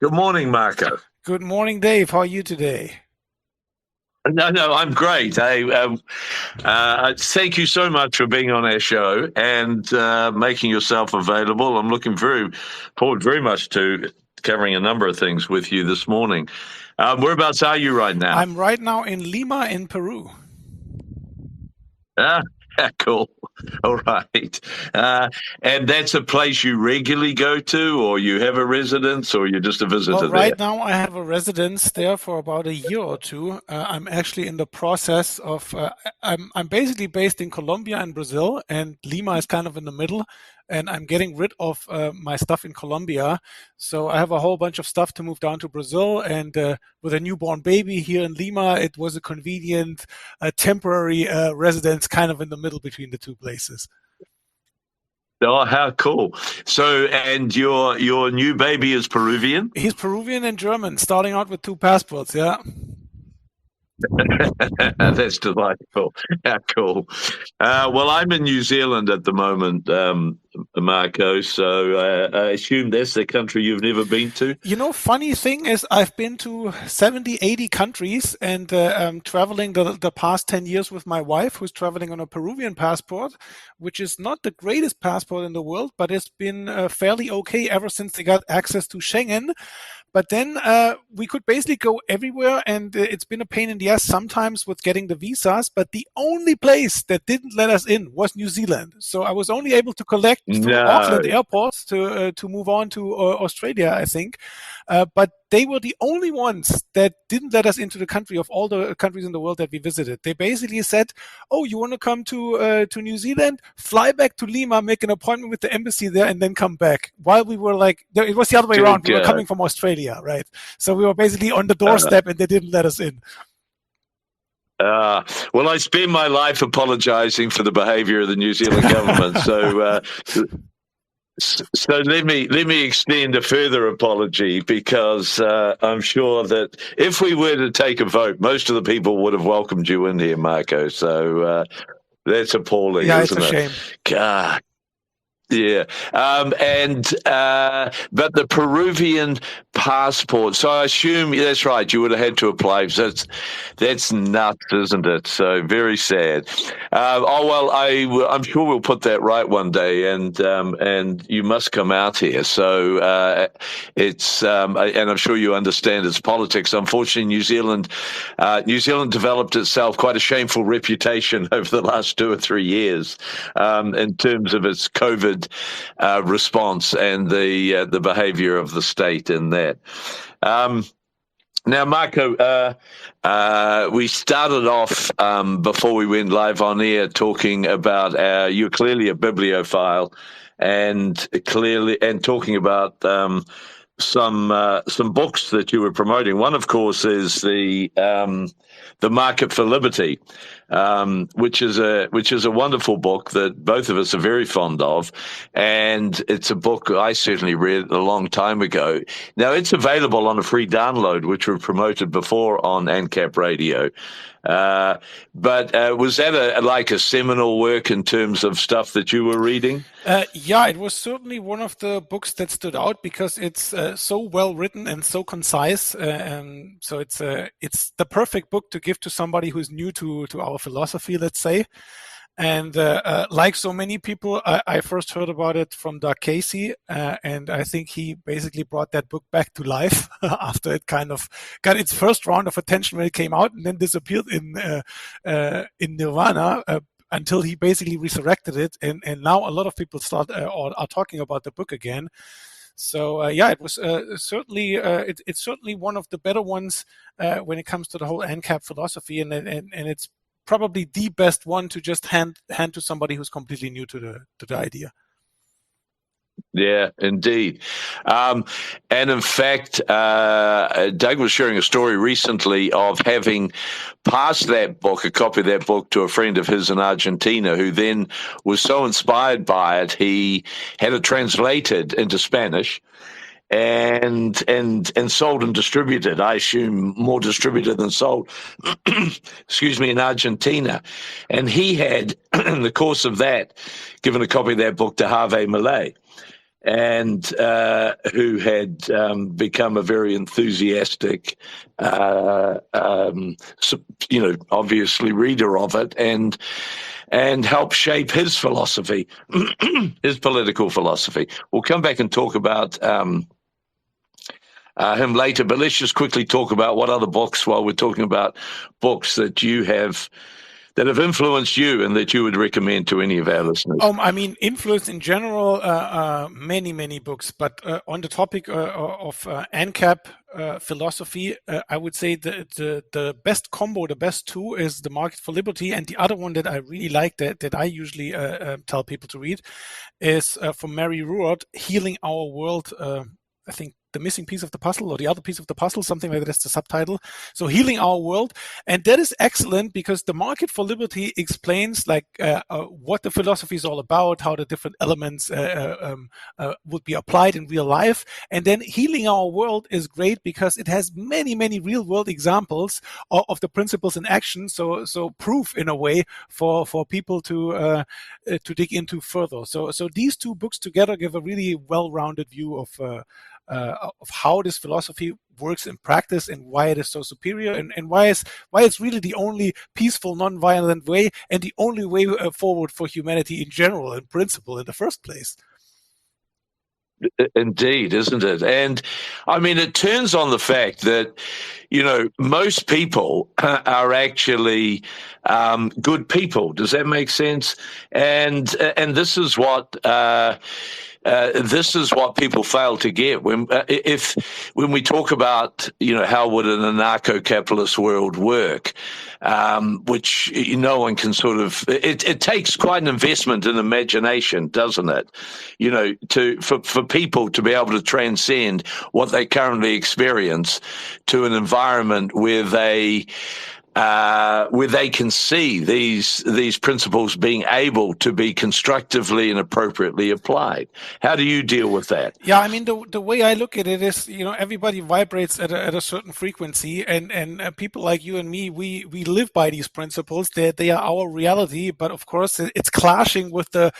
Good morning, Marco. Good morning, Dave. How are you today? No, I'm great. Thank you so much for being on our show and making yourself available. I'm looking forward very much to covering a number of things with you this morning. Whereabouts are you right now? I'm right now in Lima in Peru. Ah, cool. All right. Uh, and that's a place you regularly go to, or you have a residence, or you're just a Well, visitor right there? now I have a residence there for about a year or two. I'm actually in the process of. I'm basically based in Colombia and Brazil, and Lima is kind of in the middle. And I'm getting rid of my stuff in Colombia, so I have a whole bunch of stuff to move down to Brazil. And with a newborn baby here in Lima, it was a convenient, temporary residence, kind of in the middle between the two places. Oh, how cool! So, and your new baby is Peruvian? He's Peruvian and German, starting out with two passports. Yeah. That's delightful. How cool. Well, I'm in New Zealand at the moment, Marco. So I assume that's the country you've never been to. Funny thing is, I've been to 70, 80 countries and I'm traveling the past 10 years with my wife, who's traveling on a Peruvian passport, which is not the greatest passport in the world, but it's been fairly okay ever since they got access to Schengen. But then we could basically go everywhere, and it's been a pain in the ass sometimes with getting the visas. But the only place that didn't let us in was New Zealand. So I was only able to collect through No. Auckland Airport to move on to Australia, I think. But they were the only ones that didn't let us into the country of all the countries in the world that we visited. They basically said, "Oh, you want to come to New Zealand? Fly back to Lima, make an appointment with the embassy there, and then come back." While we were like, it was the other way Dear around. We were God. coming from Australia, right? So we were basically on the Uh, doorstep, and they didn't let us in. uh, well, I spend my life apologising for the behaviour of the New Zealand government. So let me extend a further apology because I'm sure that if we were to take a vote, most of the people would have welcomed you in here, Marco. So that's appalling, Yeah, it's a isn't it? shame. God. Yeah, and but the Peruvian passport. So I assume that's right. You would have had to apply. So that's nuts, isn't it? So very sad. Oh well, I'm sure we'll put that right one day, and you must come out here. So and I'm sure you understand its politics. Unfortunately, New Zealand developed itself quite a shameful reputation over the last 2 or 3 years in terms of its COVID response and the behaviour of the state in that. Um, Now, Marco, we started off before we went live on air talking about you're clearly a bibliophile, and talking about some books that you were promoting. One, of course, is the Market for Liberty, which is a wonderful book that both of us are very fond of, and it's a book I certainly read a long time ago. Now it's available on a free download, which we promoted before on AnCap Radio. But was that like a seminal work in terms of stuff that you were reading? Yeah, it was certainly one of the books that stood out because it's so well written and so concise. So it's the perfect book to give to somebody who's new to our philosophy, let's say. And like so many people, I first heard about it from Doug Casey, and I think he basically brought that book back to life after it kind of got its first round of attention when it came out, and then disappeared in Nirvana. Until he basically resurrected it, and now a lot of people start or are talking about the book again. So yeah, it was it's certainly one of the better ones when it comes to the whole ANCAP philosophy, and it's probably the best one to just hand to somebody who's completely new to the idea. Yeah, indeed. Um, and in fact, Doug was sharing a story recently of having passed that book, a copy of that book, to a friend of his in Argentina, who then was so inspired by it, he had it translated into Spanish and sold and distributed. I assume more distributed than sold. Excuse me, in Argentina, and he had, in the course of that, given a copy of that book to Harvey Milei. and who had become a very enthusiastic, obviously reader of it, and helped shape his philosophy, his political philosophy. We'll come back and talk about him later, but let's just quickly talk about what other books, while we're talking about books that you have that have influenced you and that you would recommend to any of our listeners. I mean, influence in general, many books, but on the topic of AnCap philosophy, I would say the best combo, the best two is The Market for Liberty, and the other one that I really like that I usually tell people to read is from Mary Ruwart, Healing Our World. I think The Missing Piece of the Puzzle, or The Other Piece of the Puzzle, something like that is the subtitle. So Healing Our World. And that is excellent because The Market for Liberty explains what the philosophy is all about, how the different elements would be applied in real life. And then Healing Our World is great because it has many real world examples of the principles in action. So proof in a way for people to dig into further. So these two books together give a really well-rounded view of how this philosophy works in practice and why it is so superior, and why it's really the only peaceful, non-violent way and the only way forward for humanity in general, in principle, in the first place. Indeed, isn't it? And I mean, it turns on the fact that, most people are actually good people. Does that make sense? And this is what people fail to get when we talk about how would an anarcho-capitalist world work, which no one can sort of. It takes quite an investment in imagination, doesn't it? For people to be able to transcend what they currently experience to an environment where they can see these principles being able to be constructively and appropriately applied. How do you deal with that? Yeah, I mean, the way I look at it is, everybody vibrates at a certain frequency, and people like you and me, we live by these principles. They are our reality, but of course, it's clashing with the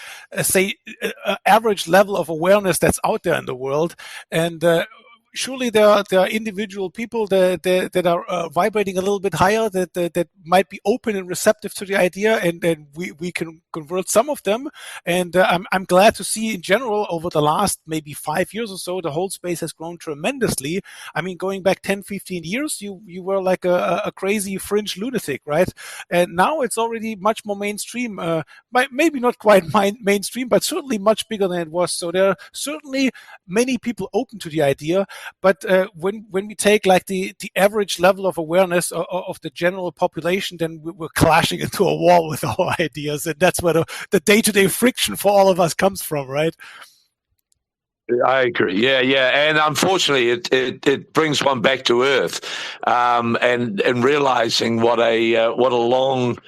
average level of awareness that's out there in the world, and surely there are individual people that are vibrating a little bit higher, that might be open and receptive to the idea, and we can convert some of them. And I'm glad to see in general over the last maybe 5 years or so, the whole space has grown tremendously. I mean, going back 10, 15 years, you were like a crazy fringe lunatic, right? And now it's already much more mainstream, maybe not quite mainstream, but certainly much bigger than it was. So there are certainly many people open to the idea. But when we take like the average level of awareness of the general population, then we're clashing into a wall with our ideas, and that's where the day-to-day friction for all of us comes from, right? I agree. Yeah, and unfortunately, it brings one back to earth, and realizing what a long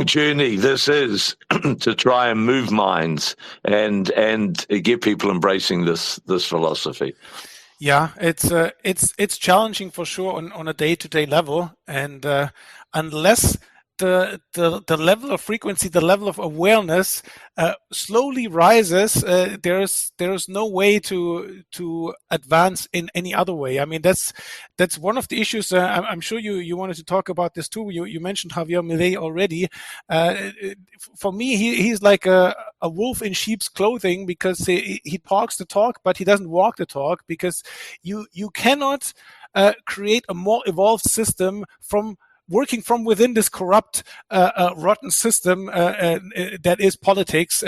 journey this is to try and move minds and get people embracing this philosophy. Yeah, it's challenging for sure on a day-to-day level, and unless the level of frequency, the level of awareness slowly rises, there's no way to advance in any other way. I mean, that's one of the issues. I'm sure you wanted to talk about this too. You mentioned Javier Milei already. For me, he's like a wolf in sheep's clothing, because he talks the talk, but he doesn't walk the talk, because you cannot create a more evolved system from working from within this corrupt, rotten system that is politics.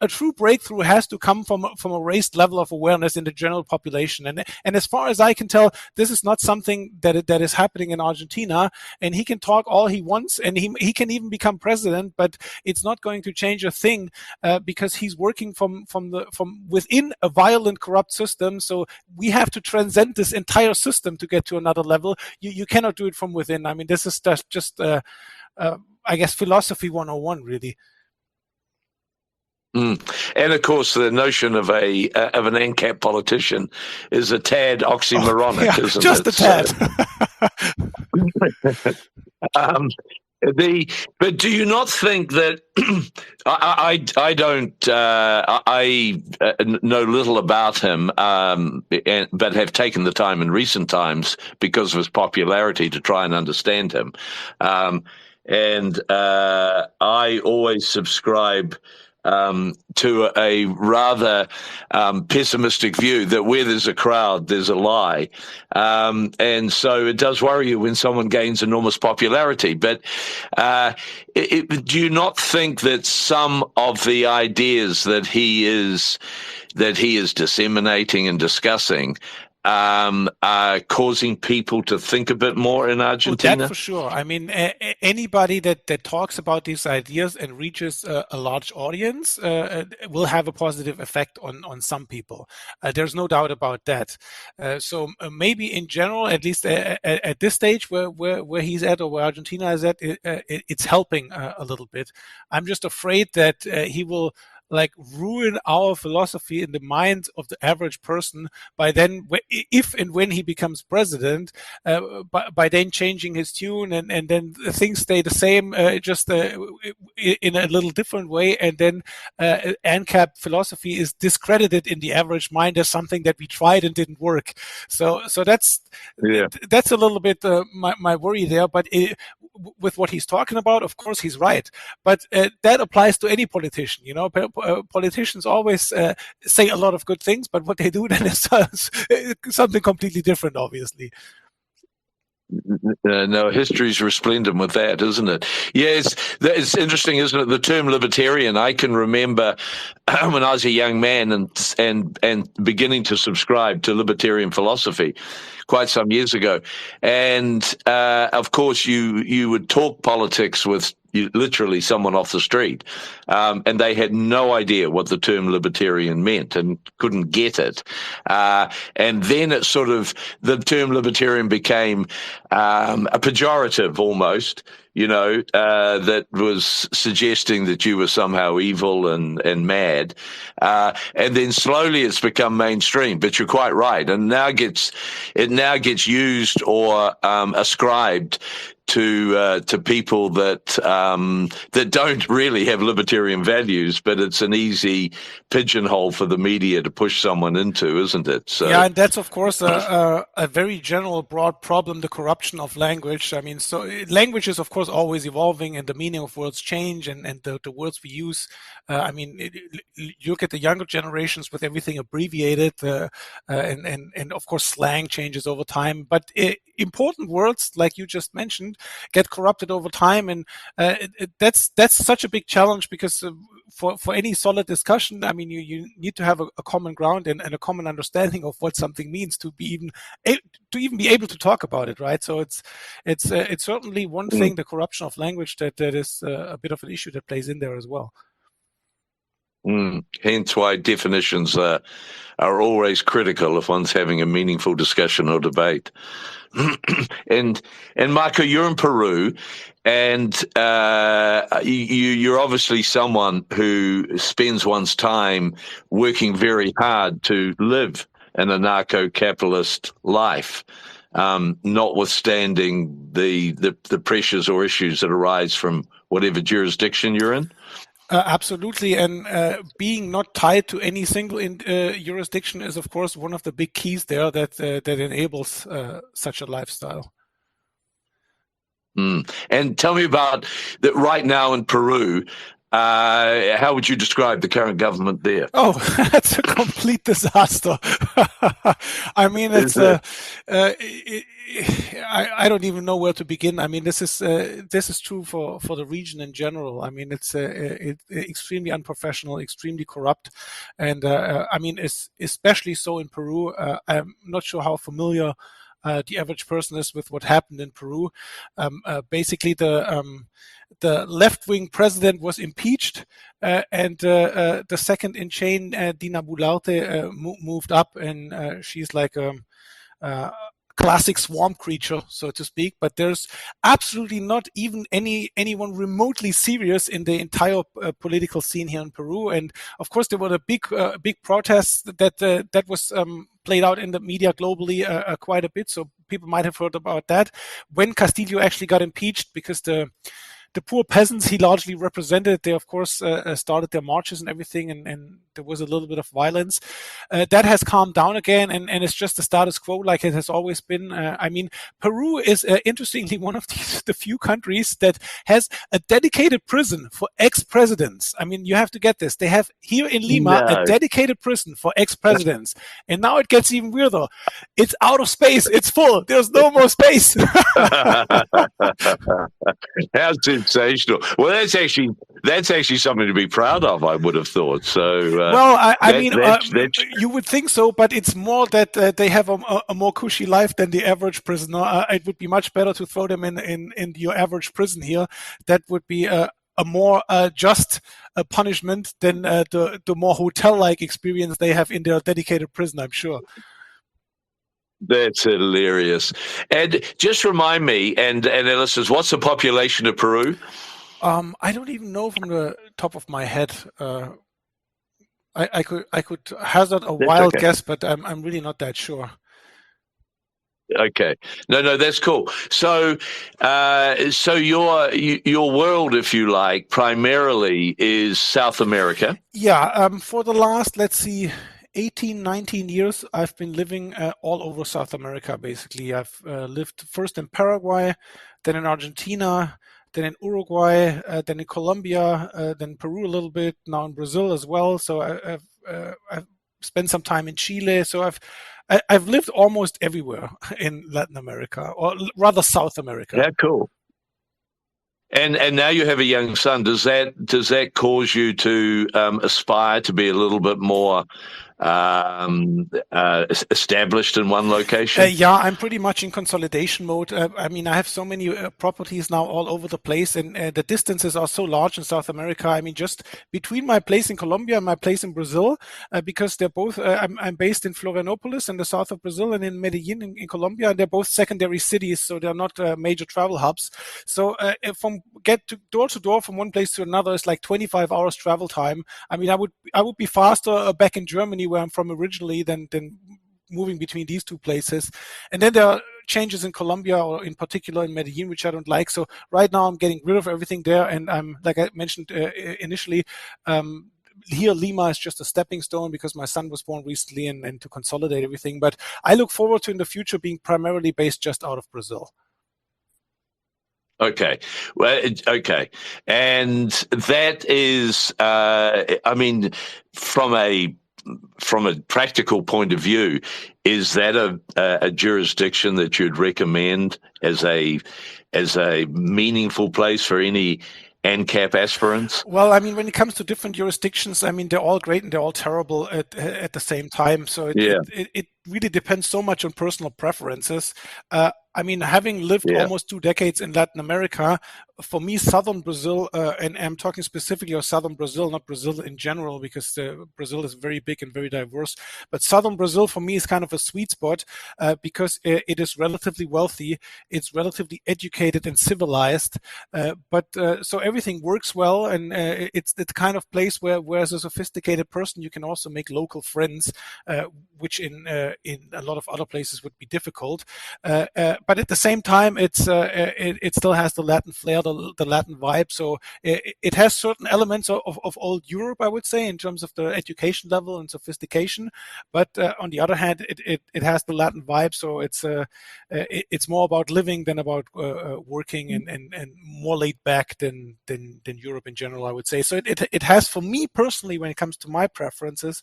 A true breakthrough has to come from a raised level of awareness in the general population, and as far as I can tell, this is not something that is happening in Argentina. And he can talk all he wants, and he can even become president, but it's not going to change a thing, because he's working from within a violent, corrupt system. So we have to transcend this entire system to get to another level. You cannot do it from within. I mean, this is just I guess philosophy 101, really. And of course, the notion of an AnCap politician is a tad oxymoronic, isn't just it? Just a tad. But do you not think that I don't know little about him, but have taken the time in recent times because of his popularity to try and understand him, and I always subscribe to a rather pessimistic view that where there's a crowd, there's a lie. And so it does worry you when someone gains enormous popularity. But do you not think that some of the ideas that he is disseminating and discussing are causing people to think a bit more in Argentina? Oh, that for sure. I mean, anybody that talks about these ideas and reaches a large audience will have a positive effect on some people. There's no doubt about that. So maybe in general, at least at this stage where he's at or where Argentina is at, it's helping a little bit. I'm just afraid that he will ruin our philosophy in the mind of the average person by then, if and when he becomes president, by then changing his tune, and then things stay the same, just in a little different way, and then AnCap philosophy is discredited in the average mind as something that we tried and didn't work. So that's a little bit my worry there. But with what he's talking about, of course he's right, but that applies to any politician. Politicians always say a lot of good things, but what they do then is something completely different, obviously. No, history's resplendent with that, isn't it? Yes, it's interesting, isn't it? The term libertarian, I can remember when I was a young man and beginning to subscribe to libertarian philosophy quite some years ago. And of course, you would talk politics with literally someone off the street, and they had no idea what the term libertarian meant and couldn't get it. And then it sort of, the term libertarian became a pejorative almost, that was suggesting that you were somehow evil and mad. And then slowly it's become mainstream, but you're quite right. And it now gets used or ascribed to people that don't really have libertarian values, but it's an easy pigeonhole for the media to push someone into, isn't it? So yeah, and that's of course a very general, broad problem: the corruption of language. I mean, so language is of course always evolving, and the meaning of words change, and the words we use. I mean, you look at the younger generations with everything abbreviated, and of course slang changes over time. But important words, like you just mentioned, get corrupted over time, and that's such a big challenge, because for any solid discussion, I mean, you need to have a common ground and a common understanding of what something means to even be able to talk about it, right? So it's certainly one thing, the corruption of language, that is a bit of an issue that plays in there as well. Hence why definitions are always critical if one's having a meaningful discussion or debate. And Marco, you're in Peru, and you're obviously someone who spends one's time working very hard to live an anarcho-capitalist life, notwithstanding the pressures or issues that arise from whatever jurisdiction you're in. Absolutely, and being not tied to any single jurisdiction is, of course, one of the big keys there that enables such a lifestyle. And tell me about that right now in Peru. How would you describe the current government there? Oh, that's a complete disaster. I mean, it's I don't even know where to begin. I mean, this is true for the region in general. I mean, it's extremely unprofessional, extremely corrupt, and I mean, it's especially so in Peru. I'm not sure how familiar the average person is with what happened in Peru. Basically, the left-wing president was impeached, and the second in chain, Dina Boluarte, moved up, and she's like a classic swamp creature, so to speak. But there's absolutely not even anyone remotely serious in the entire political scene here in Peru. And of course, there were the big protests that was played out in the media globally quite a bit. So people might have heard about that when Castillo actually got impeached, because the the poor peasants he largely represented. They, of course, started their marches and everything, and there was a little bit of violence. That has calmed down again, and it's just the status quo like it has always been. I mean, Peru is interestingly one of the few countries that has a dedicated prison for ex-presidents. I mean, you have to get this. They have here in Lima a dedicated prison for ex-presidents. And now it gets even weirder. It's out of space. It's full. There's no more space. How sensational! Well, that's actually something to be proud of, I would have thought. So, well, I mean, you would think so, but it's more that they have a more cushy life than the average prisoner. It would be much better to throw them in your average prison here. That would be a more just punishment than the more hotel-like experience they have in their dedicated prison, I'm sure. That's hilarious. And just remind me, and listeners, what's the population of Peru? I don't even know from the top of my head. I could hazard a wild guess, but I'm really not that sure. Okay, no, that's cool. So, so your world, if you like, primarily is South America. Yeah. For the last, let's see, 18, 19 years, I've been living all over South America, basically. I've lived first in Paraguay, then in Argentina, then in Uruguay, then in Colombia, then Peru a little bit, now in Brazil as well. So I've spent some time in Chile. So I've lived almost everywhere in Latin America, or rather South America. Yeah, cool. And now you have a young son. Does that cause you to aspire to be a little bit more established in one location? Yeah, I'm pretty much in consolidation mode. I mean, I have so many properties now all over the place, and the distances are so large in South America. I mean, just between my place in Colombia and my place in Brazil, because they're both, I'm based in Florianopolis in the south of Brazil and in Medellin in Colombia, and they're both secondary cities, so they're not major travel hubs. So from door to door from one place to another is like 25 hours travel time. I mean, I would be faster back in Germany, where I'm from originally, than moving between these two places. And then there are changes in Colombia, or in particular in Medellin, which I don't like. So right now I'm getting rid of everything there, and I'm, like I mentioned initially, here Lima is just a stepping stone because my son was born recently, and to consolidate everything. But I look forward to in the future being primarily based just out of Brazil. Okay. Well, okay. And that is, I mean, from a practical point of view, is that a jurisdiction that you'd recommend as a meaningful place for any AnCap aspirants? Well, I mean, when it comes to different jurisdictions, I mean, they're all great and they're all terrible at the same time. So it really depends so much on personal preferences. I mean, having lived almost 2 decades in Latin America, for me, southern Brazil, and I'm talking specifically of southern Brazil, not Brazil in general, because Brazil is very big and very diverse. But southern Brazil, for me, is kind of a sweet spot because it is relatively wealthy, it's relatively educated and civilized. But so everything works well, and it's the kind of place where as a sophisticated person, you can also make local friends, which in a lot of other places would be difficult. But at the same time, it still has the Latin flair, the Latin vibe. So it has certain elements of old Europe, I would say, in terms of the education level and sophistication. But on the other hand, it has the Latin vibe. So it's more about living than about working, and more laid back than Europe in general, I would say. So it has, for me personally, when it comes to my preferences,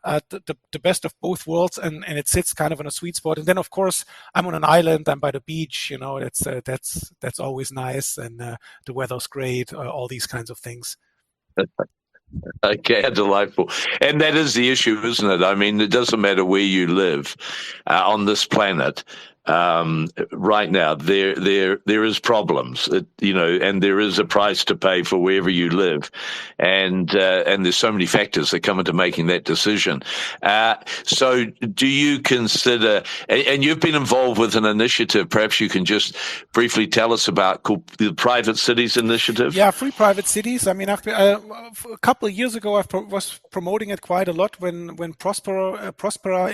the best of both worlds, and it sits kind of in a sweet spot. And then, of course, I'm on an island. I'm by the beach. You know, that's always nice, and the weather's great. All these kinds of things. Okay, delightful. And that is the issue, isn't it? I mean, it doesn't matter where you live on this planet. Right now, there is problems, and there is a price to pay for wherever you live, and there's so many factors that come into making that decision. So, do you consider? And you've been involved with an initiative. Perhaps you can just briefly tell us about the Private Cities Initiative. Yeah, Free Private Cities. I mean, a couple of years ago, I was promoting it quite a lot when Prospera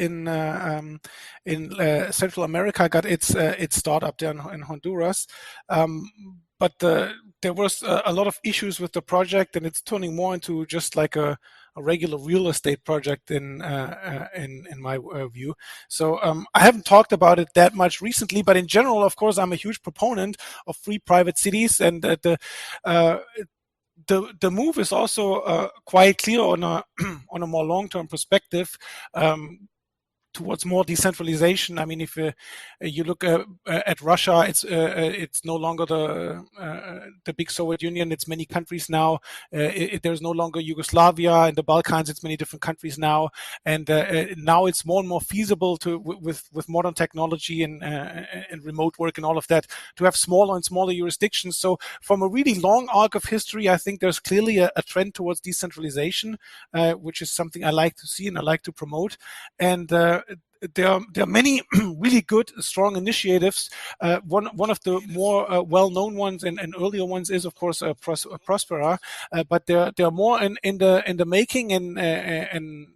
in Central America got its startup there in Honduras. there was a lot of issues with the project, and it's turning more into just like a regular real estate project in my view. So I haven't talked about it that much recently, but in general, of course, I'm a huge proponent of free private cities, and the move is also quite clear on a on a more long-term perspective. Towards more decentralization. I mean, if you look at Russia, it's no longer the big Soviet Union. It's many countries now. There's no longer Yugoslavia. In the Balkans, it's many different countries now. And now it's more and more feasible to with modern technology and remote work and all of that to have smaller and smaller jurisdictions. So from a really long arc of history, I think there's clearly a trend towards decentralization, which is something I like to see and I like to promote. And there are many really good, strong initiatives. One of the more well-known ones and earlier ones is, of course, Prospera. But there are more in the making, and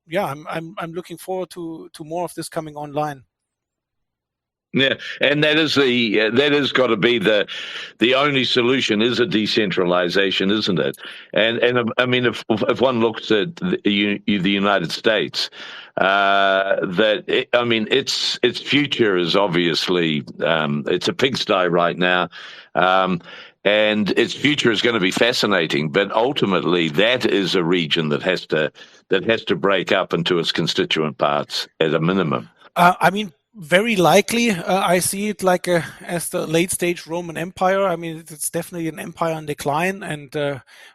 yeah, I'm looking forward to more of this coming online. Yeah, and that has got to be the only solution is a decentralization, isn't it? And I mean, if one looks at the United States, its future is obviously it's a pigsty right now. And its future is going to be fascinating, but ultimately that is a region that has to break up into its constituent parts at a minimum. I mean, very likely, I see it like as the late-stage Roman Empire. I mean, it's definitely an empire in decline, and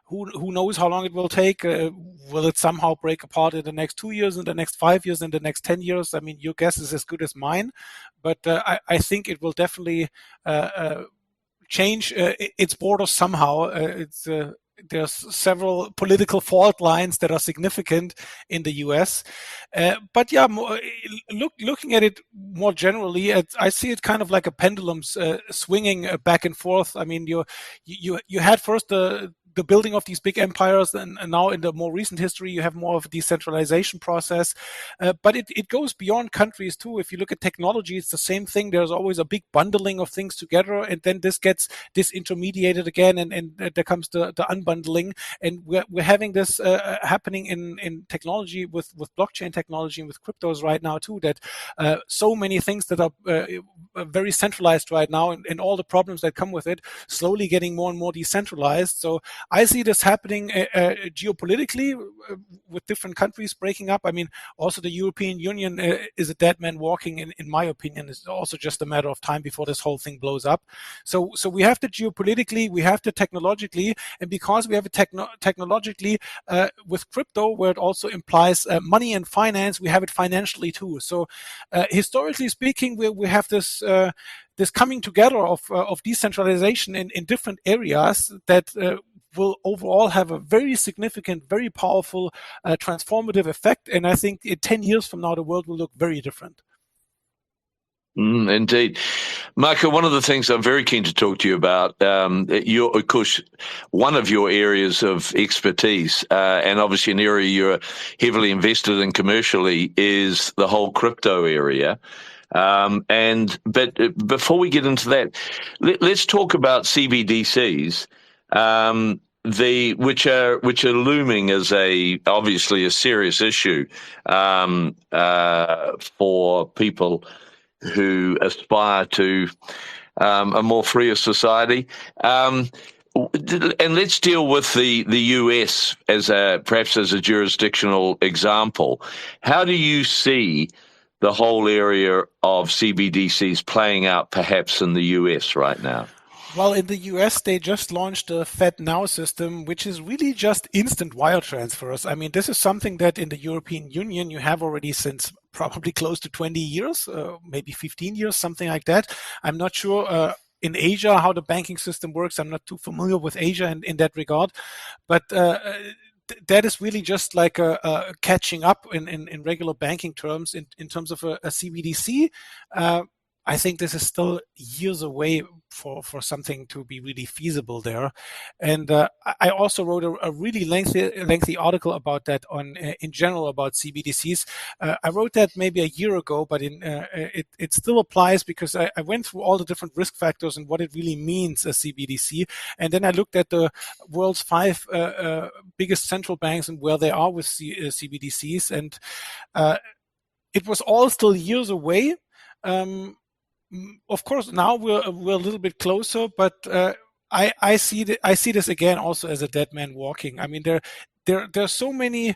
who knows how long it will take? Will it somehow break apart in the next 2 years, in the next 5 years, in the next 10 years? I mean, your guess is as good as mine, but I think it will definitely change its borders somehow. There's several political fault lines that are significant in the U.S. But yeah, looking at it more generally, I see it kind of like a pendulum swinging back and forth. I mean, you had first the building of these big empires, and now in the more recent history, you have more of a decentralization process. But it goes beyond countries too. If you look at technology, it's the same thing. There's always a big bundling of things together, and then this gets disintermediated again, and there comes the unbundling. And we're having this happening in technology with blockchain technology and with cryptos right now too, that so many things that are very centralized right now, and all the problems that come with it, slowly getting more and more decentralized. So I see this happening geopolitically with different countries breaking up. I mean, also the European Union is a dead man walking, in my opinion. It's also just a matter of time before this whole thing blows up. So we have the geopolitically, we have the technologically, and because we have it technologically with crypto, where it also implies money and finance, we have it financially too. So historically speaking, we have this coming together of decentralization in different areas that will overall have a very significant, very powerful, transformative effect. And I think in 10 years from now, the world will look very different. Indeed. Marco, one of the things I'm very keen to talk to you about, of course, one of your areas of expertise, and obviously an area you're heavily invested in commercially, is the whole crypto area. But before we get into that, let's talk about CBDCs. Which are looming as obviously a serious issue for people who aspire to a more freer society. And let's deal with the US perhaps as a jurisdictional example. How do you see the whole area of CBDCs playing out perhaps in the US right now? Well, in the US, they just launched the FedNow system, which is really just instant wire transfers. I mean, this is something that in the European Union you have already since probably close to 20 years, maybe 15 years, something like that. I'm not sure in Asia how the banking system works. I'm not too familiar with Asia in that regard. But that is really just like a catching up in regular banking terms in terms of a CBDC. I think this is still years away for something to be really feasible there. And I also wrote a really lengthy article about that on in general about CBDCs. I wrote that maybe a year ago, but it still applies because I went through all the different risk factors and what it really means, a CBDC. And then I looked at the world's 5 biggest central banks and where they are with CBDCs. And it was all still years away. Of course, now we're a little bit closer, but I see this again also as a dead man walking. I mean, there are so many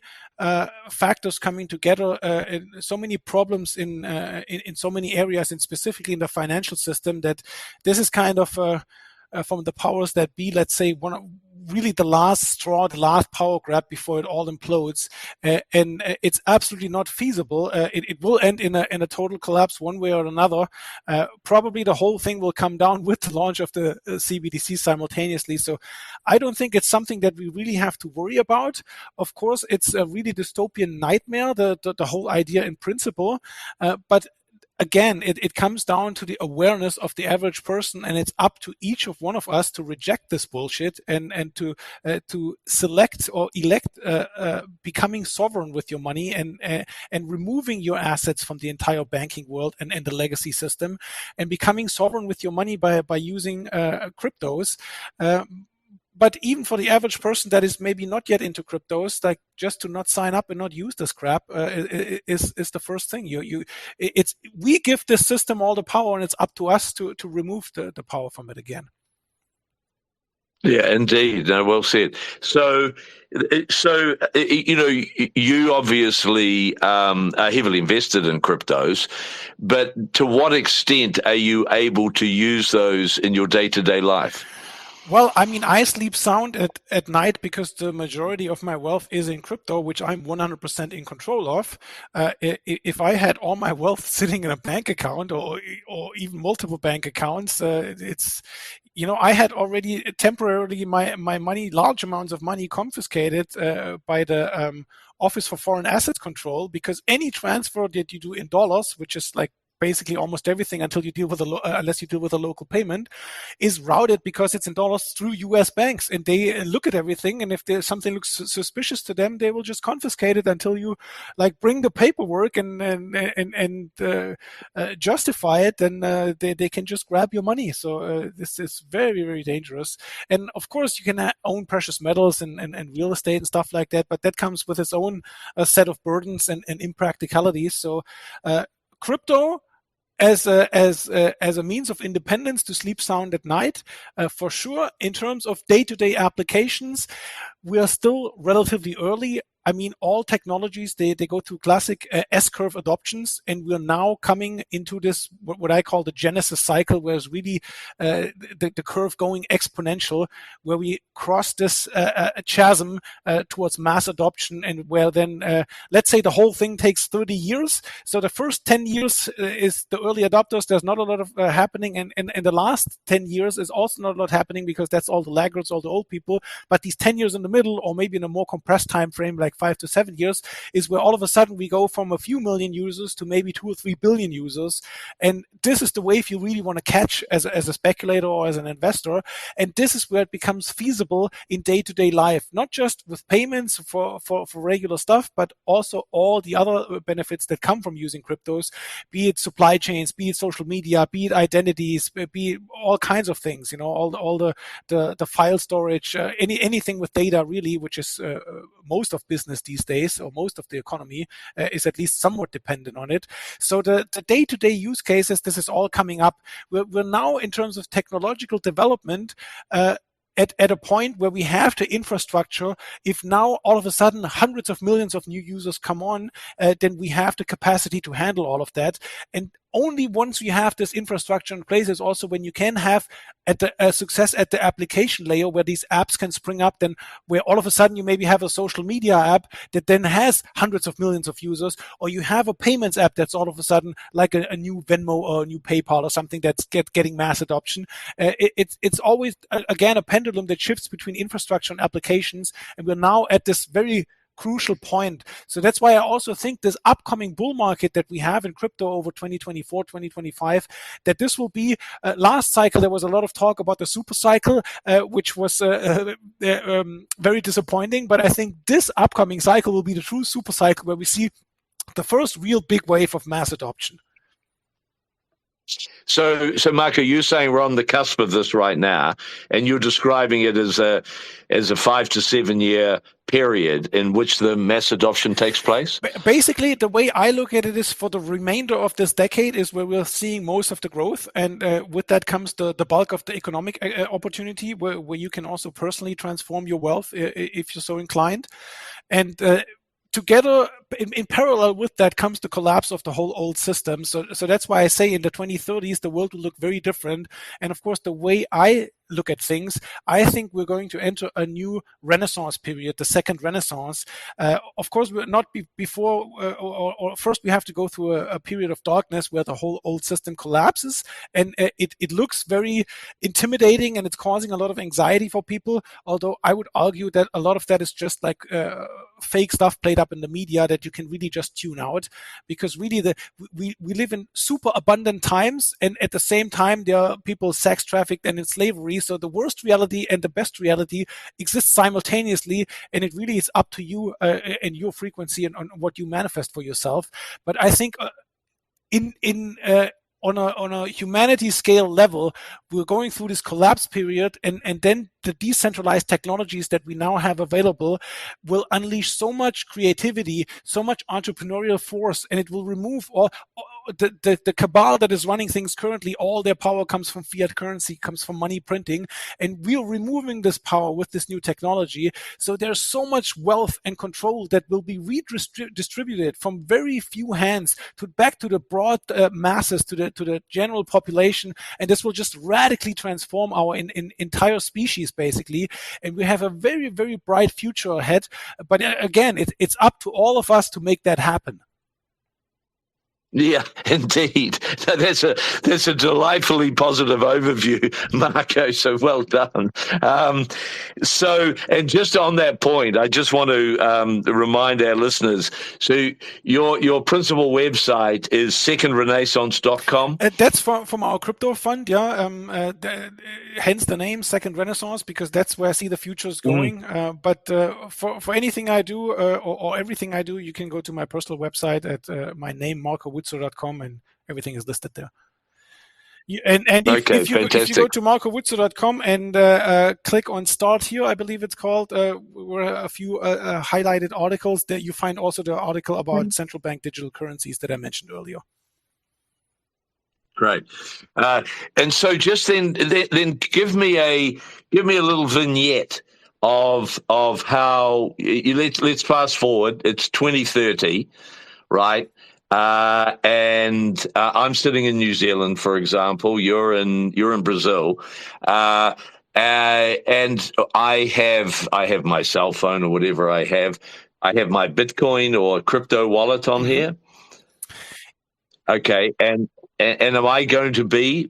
factors coming together, and so many problems in so many areas, and specifically in the financial system, that this is kind of from the powers that be, let's say, really the last straw, the last power grab before it all implodes, and it's absolutely not feasible. It will end in a total collapse one way or another. Probably the whole thing will come down with the launch of the CBDC simultaneously. So I don't think it's something that we really have to worry about. Of course, it's a really dystopian nightmare, the whole idea in principle, but again, it comes down to the awareness of the average person, and it's up to each of one of us to reject this bullshit and to select or elect becoming sovereign with your money and removing your assets from the entire banking world and the legacy system, and becoming sovereign with your money by using cryptos. But even for the average person that is maybe not yet into cryptos, like just to not sign up and not use this crap is the first thing. We give this system all the power, and it's up to us to remove the power from it again. Yeah, indeed. No, well said. So you know, you obviously are heavily invested in cryptos, but to what extent are you able to use those in your day-to-day life? Well, I mean, I sleep sound at night because the majority of my wealth is in crypto, which I'm 100% in control of. If I had all my wealth sitting in a bank account or even multiple bank accounts, I had already temporarily my money, large amounts of money confiscated by the Office for Foreign Assets Control, because any transfer that you do in dollars, which is like basically almost everything until you deal with unless you deal with a local payment, is routed because it's in dollars through U.S. banks, and they look at everything, and if there's something looks suspicious to them, they will just confiscate it until you like bring the paperwork and justify it. Then they can just grab your money. So this is very, very dangerous. And of course, you can own precious metals and real estate and stuff like that, but that comes with its own set of burdens and impracticalities. So crypto as a means of independence to sleep sound at night, for sure. In terms of day-to-day applications, we are still relatively early. I mean, all technologies, they go through classic S-curve adoptions, and we're now coming into this, what I call the Genesis cycle, where it's really the curve going exponential, where we cross this chasm towards mass adoption, and where then, let's say the whole thing takes 30 years. So the first 10 years is the early adopters. There's not a lot of happening, and the last 10 years is also not a lot happening, because that's all the laggards, all the old people. But these 10 years in the middle, or maybe in a more compressed time frame, like 5 to 7 years, is where all of a sudden we go from a few million users to maybe 2 or 3 billion users. And this is the wave you really want to catch as a speculator or as an investor. And this is where it becomes feasible in day-to-day life, not just with payments for regular stuff, but also all the other benefits that come from using cryptos, be it supply chains, be it social media, be it identities, be it all kinds of things, all the file storage, anything with data, really, which is most of business these days, or most of the economy is at least somewhat dependent on it. So the day-to-day use cases, this is all coming up. We're now, in terms of technological development, at a point where we have the infrastructure. If now all of a sudden hundreds of millions of new users come on, then we have the capacity to handle all of that. And only once you have this infrastructure in place is also when you can have success at the application layer, where these apps can spring up, then where all of a sudden you maybe have a social media app that then has hundreds of millions of users, or you have a payments app that's all of a sudden like a new Venmo or a new PayPal or something that's getting mass adoption. It's always, again, a pendulum that shifts between infrastructure and applications, and we're now at this very crucial point. So that's why I also think this upcoming bull market that we have in crypto over 2024, 2025, that this will be, last cycle there was a lot of talk about the super cycle, which was very disappointing, but I think this upcoming cycle will be the true super cycle where we see the first real big wave of mass adoption. So Marco, you're saying we're on the cusp of this right now, and you're describing it as a 5 to 7 year period in which the mass adoption takes place? Basically, the way I look at it is for the remainder of this decade is where we're seeing most of the growth, and with that comes the bulk of the economic opportunity, where you can also personally transform your wealth if you're so inclined. And together, in parallel with that comes the collapse of the whole old system. So that's why I say in the 2030s, the world will look very different. And of course, the way I look at things, I think we're going to enter a new renaissance period, the second renaissance. Of course, we're not before, or first we have to go through a period of darkness where the whole old system collapses, and it looks very intimidating, and it's causing a lot of anxiety for people. Although I would argue that a lot of that is just like fake stuff played up in the media that you can really just tune out, because really we live in super abundant times, and at the same time there are people sex trafficked and in slavery. So the worst reality and the best reality exist simultaneously, and it really is up to you and your frequency and on what you manifest for yourself. But I think on a humanity scale level, we're going through this collapse period, and then the decentralized technologies that we now have available will unleash so much creativity, so much entrepreneurial force, and it will remove all the cabal that is running things currently. All their power comes from fiat currency, comes from money printing, and we're removing this power with this new technology. So there's so much wealth and control that will be redistributed from very few hands back to the broad masses, to the general population, and this will just radically transform our entire species, basically. And we have a very, very bright future ahead. But again, it's up to all of us to make that happen. Yeah, indeed. That's a delightfully positive overview, Marco. So well done. And just on that point, I just want to remind our listeners. So your principal website is secondrenaissance.com. That's from our crypto fund, yeah. Hence the name Second Renaissance, because that's where I see the future is going. But for anything I do or everything I do, you can go to my personal website at my name, MarcoWutzer.com, and everything is listed there. If you go to MarcoWutzer.com and click on Start Here, I believe it's called, were a few highlighted articles that you find also the article about central bank digital currencies that I mentioned earlier. Great. And so just then give me a little vignette of how let's fast forward. It's 2030, right? And I'm sitting in New Zealand, for example. You're in Brazil, and I have my cell phone or whatever I have. I have my Bitcoin or crypto wallet on here. Okay, and am I going to be,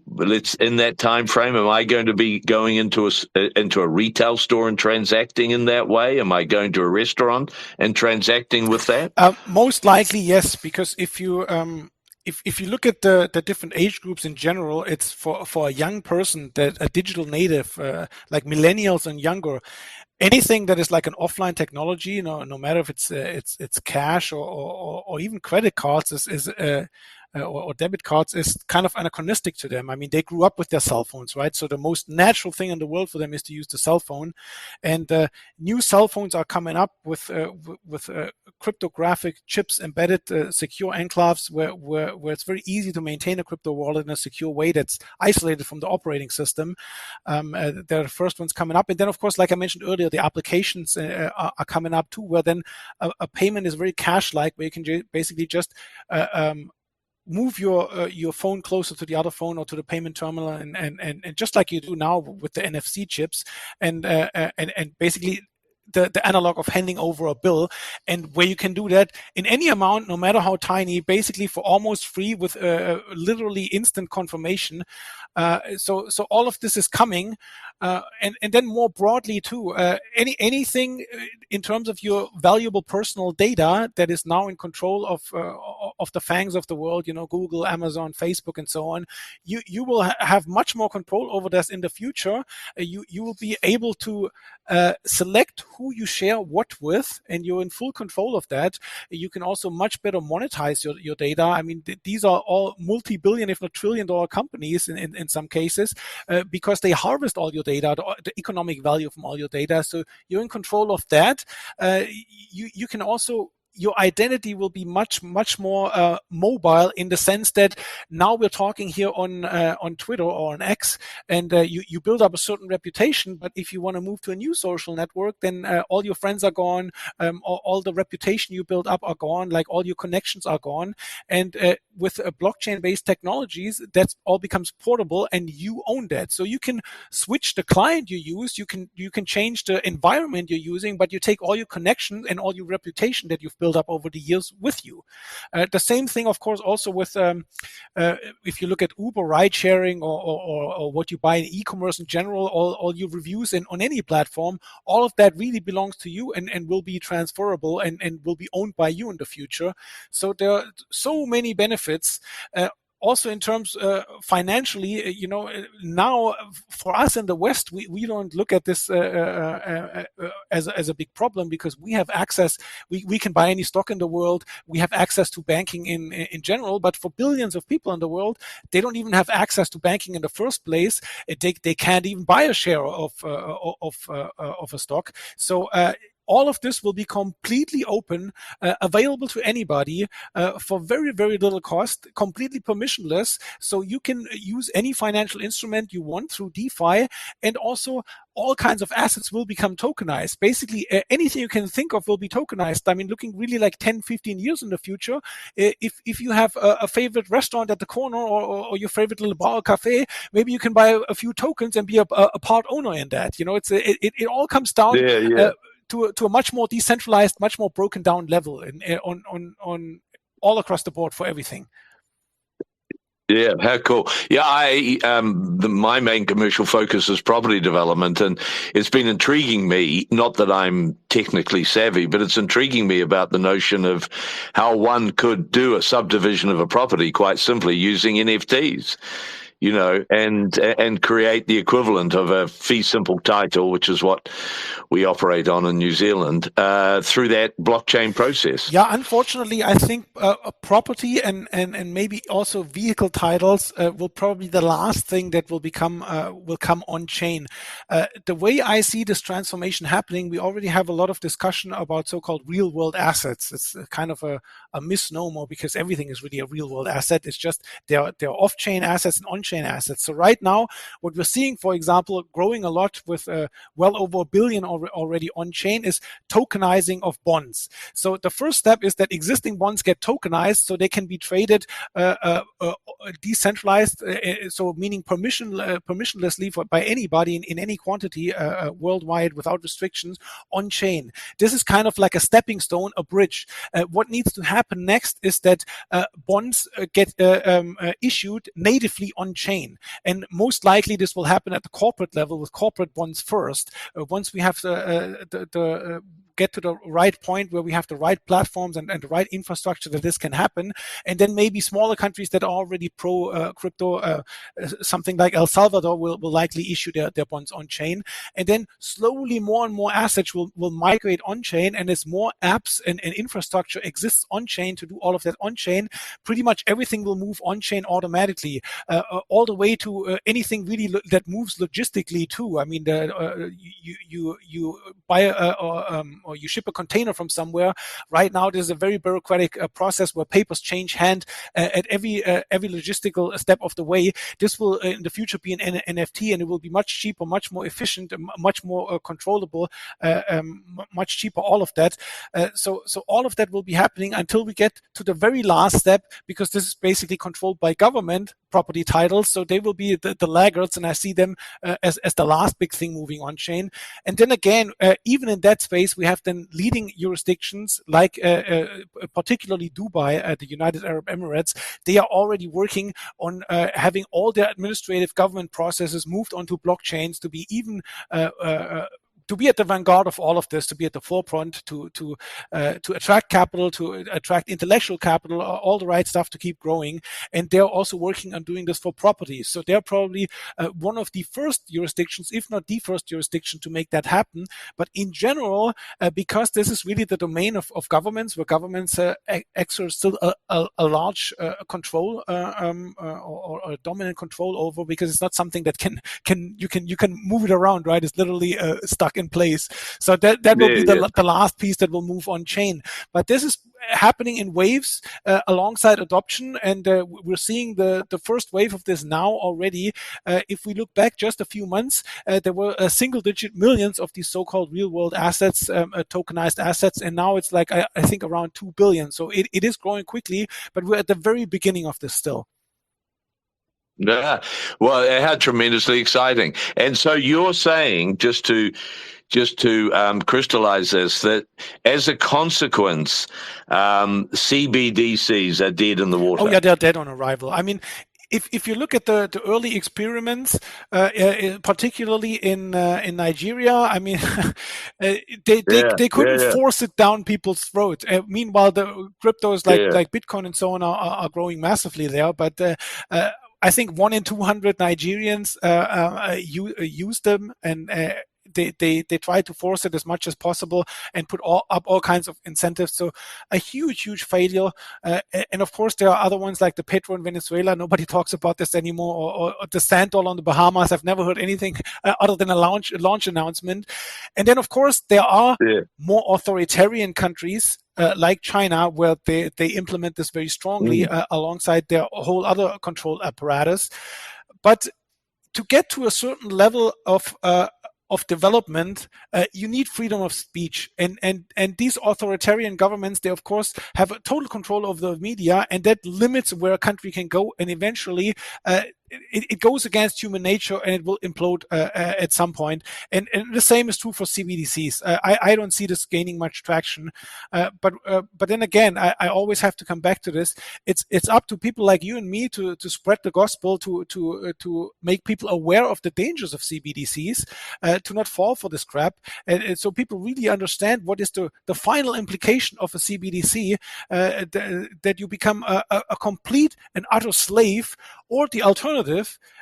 in that time frame, am I going to be going into a retail store and transacting in that way? Am I going to a restaurant and transacting with that? Most likely, yes, because if you if you look at the different age groups in general, it's for a young person, that a digital native, like millennials and younger, anything that is like an offline technology, no matter if it's cash or even credit cards or debit cards, is kind of anachronistic to them. I mean, they grew up with their cell phones, right? So the most natural thing in the world for them is to use the cell phone. And new cell phones are coming up with cryptographic chips embedded, secure enclaves where it's very easy to maintain a crypto wallet in a secure way that's isolated from the operating system. They're the first ones coming up. And then, of course, like I mentioned earlier, the applications are coming up too, where then a payment is very cash-like, where you can basically just move your phone closer to the other phone or to the payment terminal, and just like you do now with the NFC chips, and basically the analog of handing over a bill, and where you can do that in any amount, no matter how tiny, basically for almost free with literally instant confirmation. So all of this is coming, and then more broadly too, anything in terms of your valuable personal data that is now in control of the fangs of the world, Google, Amazon, Facebook, and so on. You will have much more control over this in the future. You will be able to select who you share what with, and you're in full control of that. You can also much better monetize your data. I mean, these are all multi-billion, if not trillion-dollar companies in some cases, because they harvest all your data, the economic value from all your data. So you're in control of that. You can also, your identity will be much more mobile, in the sense that now we're talking here on Twitter or on X, and you build up a certain reputation. But if you want to move to a new social network, then all your friends are gone, all the reputation you build up are gone, like all your connections are gone. And with blockchain-based technologies, that all becomes portable, and you own that. So you can switch the client you use, you can change the environment you're using, but you take all your connections and all your reputation that you've built up over the years with you. The same thing, of course, also with if you look at Uber ride sharing, or what you buy in e-commerce in general, all your reviews on any platform, all of that really belongs to you and will be transferable and will be owned by you in the future. So there are so many benefits. Also, in terms financially, now for us in the West, we don't look at this as a big problem, because we have access. We can buy any stock in the world. We have access to banking in general. But for billions of people in the world, they don't even have access to banking in the first place. They can't even buy a share of a stock. So all of this will be completely open, available to anybody for very, very little cost, completely permissionless. So you can use any financial instrument you want through DeFi, and also all kinds of assets will become tokenized. Basically, anything you can think of will be tokenized. I mean, looking really like 10, 15 years in the future, if you have a favorite restaurant at the corner, or your favorite little bar or cafe, maybe you can buy a few tokens and be a part owner in that. It all comes down to a much more decentralized, much more broken down level, on all across the board for everything. Yeah, how cool. Yeah, my main commercial focus is property development, and it's been intriguing me, not that I'm technically savvy, but it's intriguing me about the notion of how one could do a subdivision of a property quite simply using NFTs. And create the equivalent of a fee simple title, which is what we operate on in New Zealand, through that blockchain process. Yeah, unfortunately, I think property and maybe also vehicle titles will probably be the last thing that will come on chain. The way I see this transformation happening, we already have a lot of discussion about so-called real world assets. It's kind of a misnomer, because everything is really a real world asset. It's just there are off-chain assets and on-chain assets. So right now, what we're seeing, for example, growing a lot with well over $1 billion already on chain, is tokenizing of bonds. So the first step is that existing bonds get tokenized, so they can be traded decentralized, so meaning permissionlessly by anybody in any quantity worldwide without restrictions on chain. This is kind of like a stepping stone, a bridge. What needs to happen next is that bonds get issued natively on chain, and most likely this will happen at the corporate level with corporate bonds first. Once we have get to the right point where we have the right platforms and the right infrastructure that this can happen, and then maybe smaller countries that are already pro crypto, something like El Salvador, will likely issue their bonds on chain, and then slowly more and more assets will migrate on chain, and as more apps and infrastructure exists on chain to do all of that on chain, pretty much everything will move on chain automatically, all the way to anything really that moves logistically too. I mean, you buy or you ship a container from somewhere. Right now, there's a very bureaucratic process where papers change hand at every logistical step of the way. This will in the future be an NFT, and it will be much cheaper, much more efficient, much more controllable, much cheaper. All of that. So all of that will be happening until we get to the very last step, because this is basically controlled by government, property titles, so they will be the laggards, and I see them as the last big thing moving on chain. And then again, even in that space, we have then leading jurisdictions like particularly Dubai, the United Arab Emirates. They are already working on having all their administrative government processes moved onto blockchains to be even to be at the vanguard of all of this, to be at the forefront, to attract capital, to attract intellectual capital, all the right stuff to keep growing. And they're also working on doing this for properties. So they're probably one of the first jurisdictions, if not the first jurisdiction, to make that happen. But in general, because this is really the domain of governments, where governments exert still a large control or a dominant control over, because it's not something that you can move it around, right? It's literally stuck in place. So that will be the last piece that will move on chain. But this is happening in waves alongside adoption, and we're seeing the first wave of this now already. If we look back just a few months, there were single-digit millions of these so-called real-world assets, tokenized assets, and now it's like I think around 2 billion. So it is growing quickly, but we're at the very beginning of this still. Yeah, well, how tremendously exciting. And so you're saying, just to crystallize this, that as a consequence, CBDCs are dead in the water. Oh yeah, they're dead on arrival. I mean, if you look at the early experiments, particularly in Nigeria, I mean, they couldn't force it down people's throats. Meanwhile, the cryptos like Bitcoin and so on are growing massively there, but I think 1 in 200 Nigerians use them, and they try to force it as much as possible and put up all kinds of incentives. So a huge failure. And of course, there are other ones like the Petro in Venezuela. Nobody talks about this anymore. Or the Sand Dollar on the Bahamas. I've never heard anything other than a launch announcement. And then, of course, there are more authoritarian countries like China, where they implement this very strongly alongside their whole other control apparatus. But to get to a certain level of development, you need freedom of speech, and these authoritarian governments, they of course have a total control over the media, and that limits where a country can go, and eventually it goes against human nature, and it will implode at some point. And the same is true for CBDCs. I don't see this gaining much traction, but then again, I always have to come back to this. It's up to people like you and me to spread the gospel, to make people aware of the dangers of CBDCs, to not fall for this crap, and so people really understand what is the final implication of a CBDC, that you become a complete and utter slave, or the alternative,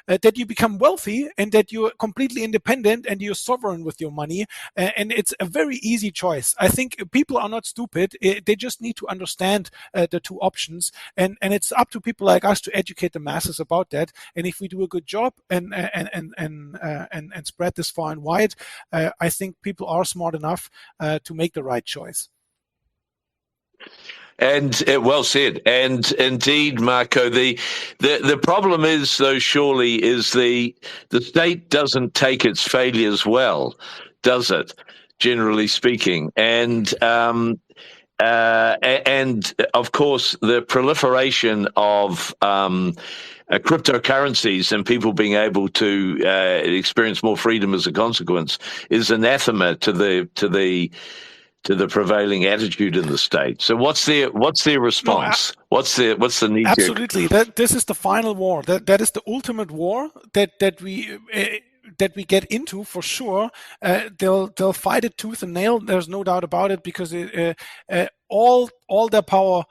that you become wealthy and that you're completely independent and you're sovereign with your money. And it's a very easy choice. I think people are not stupid. They just need to understand the two options. And it's up to people like us to educate the masses about that. And if we do a good job and spread this far and wide, I think people are smart enough to make the right choice. And well said. And indeed, Marco, the problem is, though, surely, is the state doesn't take its failures well, does it? Generally speaking, and of course, the proliferation of cryptocurrencies and people being able to experience more freedom as a consequence is anathema to the prevailing attitude in the state. So what's their response? What's the need? Absolutely, this is the final war. That is the ultimate war that we get into for sure. They'll fight it tooth and nail. There's no doubt about it, because all their power.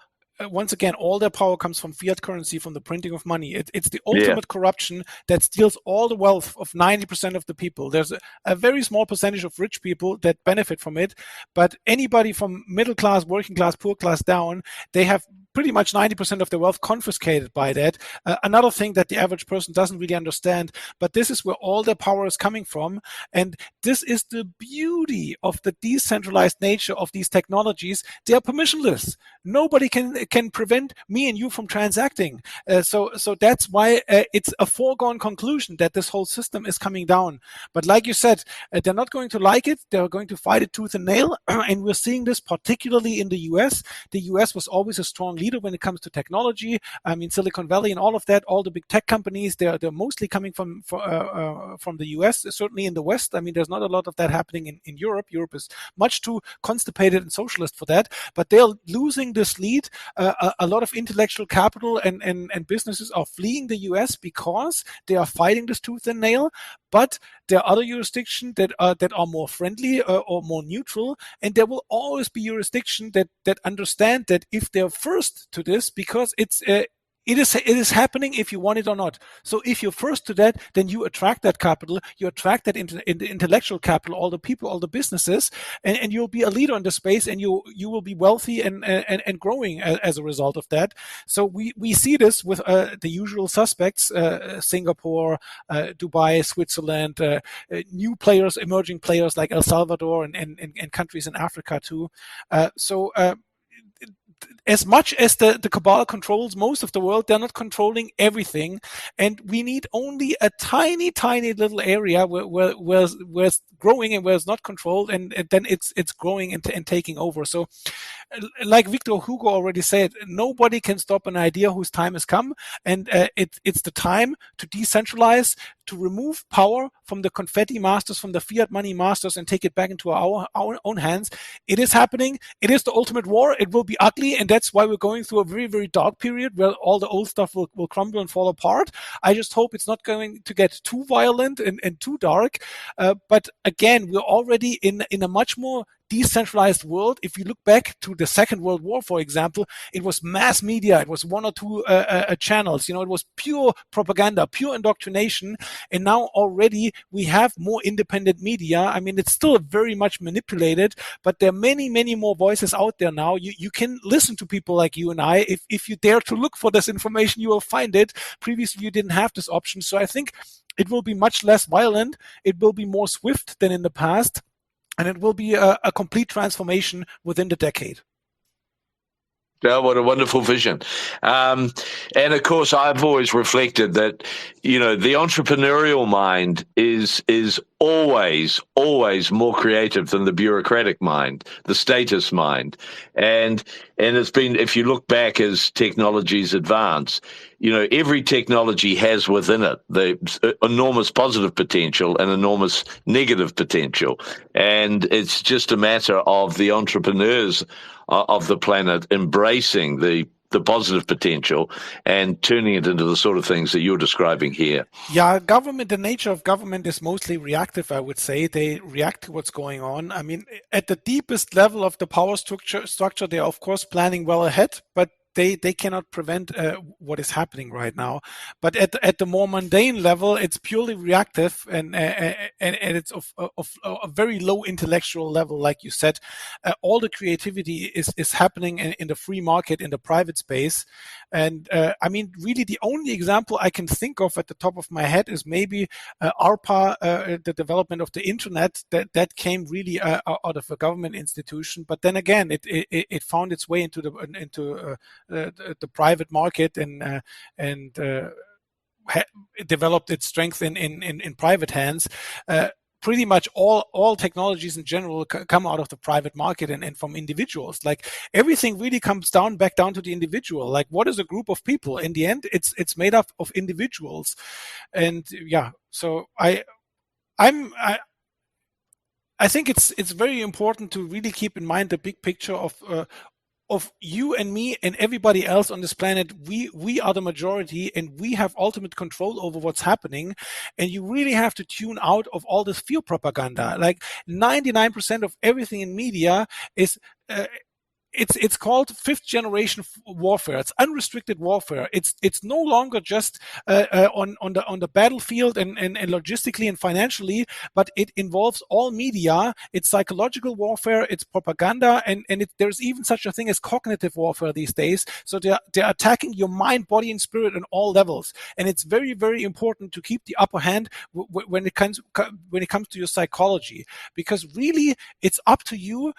Once again, all their power comes from fiat currency, from the printing of money. It's the ultimate corruption that steals all the wealth of 90% of the people. There's a very small percentage of rich people that benefit from it, but anybody from middle class, working class, poor class down, they have pretty much 90% of their wealth confiscated by that. Another thing that the average person doesn't really understand, but this is where all their power is coming from. And this is the beauty of the decentralized nature of these technologies. They are permissionless. Nobody can prevent me and you from transacting. So that's why it's a foregone conclusion that this whole system is coming down. But like you said, they're not going to like it. They're going to fight it tooth and nail. And we're seeing this particularly in the US. The US was always a strong leader when it comes to technology. I mean, Silicon Valley and all of that, all the big tech companies, they're mostly coming from the US, certainly in the West. I mean, there's not a lot of that happening in Europe. Europe is much too constipated and socialist for that, but they're losing this lead. A lot of intellectual capital and businesses are fleeing the US because they are fighting this tooth and nail. But there are other jurisdictions that are more friendly or more neutral, and there will always be jurisdictions that understand that if they're first to this, because it is happening if you want it or not. So if you're first to that, then you attract that capital, you attract that intellectual capital, all the people, all the businesses, and you'll be a leader in the space, and you will be wealthy and growing as a result of that. So we see this with the usual suspects: Singapore, Dubai, Switzerland, new players, emerging players like El Salvador and countries in Africa too. As much as the cabal controls most of the world, they're not controlling everything, and we need only a tiny little area where it's growing and where it's not controlled, and then it's growing and taking over. So, like Victor Hugo already said, nobody can stop an idea whose time has come, and it's the time to decentralize, to remove power from the confetti masters, from the fiat money masters, and take it back into our own hands. It is happening. It is the ultimate war. It will be ugly, and that's why we're going through a very, very dark period where all the old stuff will crumble and fall apart. I just hope it's not going to get too violent and too dark. But again, we're already in a much more decentralized world. If you look back to the Second World War, for example, it was mass media. It was one or two channels. It was pure propaganda, pure indoctrination. And now already we have more independent media. I mean, it's still very much manipulated, but there are many, many more voices out there now. You can listen to people like you and I. If you dare to look for this information, you will find it. Previously, you didn't have this option. So I think it will be much less violent. It will be more swift than in the past. And it will be a complete transformation within the decade. Yeah, what a wonderful vision. And of course, I've always reflected that, the entrepreneurial mind is always more creative than the bureaucratic mind, the status mind. And it's been, if you look back as technologies advance, every technology has within it the enormous positive potential and enormous negative potential. And it's just a matter of the entrepreneurs of the planet embracing the positive potential and turning it into the sort of things that you're describing here. Yeah, the nature of government is mostly reactive, I would say. They react to what's going on. I mean, at the deepest level of the power structure, they're of course planning well ahead, but they cannot prevent what is happening right now. But at the more mundane level, it's purely reactive, and it's of a very low intellectual level, like you said. All the creativity is happening in the free market, in the private space. And I mean, really, the only example I can think of at the top of my head is maybe ARPA, the development of the internet that came really out of a government institution. But then again, it found its way into the private market and developed its strength in private hands. Pretty much all technologies in general come out of the private market and from individuals. Like everything really comes back down to the individual. Like, what is a group of people? In the end, it's made up of individuals. And yeah, so I think it's very important to really keep in mind the big picture of you and me and everybody else on this planet. We are the majority, and we have ultimate control over what's happening. And you really have to tune out of all this fear propaganda. Like 99% of everything in media is it's called fifth generation warfare. It's unrestricted warfare. It's no longer just on the battlefield and logistically and financially, but it involves all media. It's psychological warfare. It's propaganda, and there's even such a thing as cognitive warfare these days. So they're attacking your mind, body, and spirit on all levels. And it's very, very important to keep the upper hand when it comes to your psychology, because really it's up to you.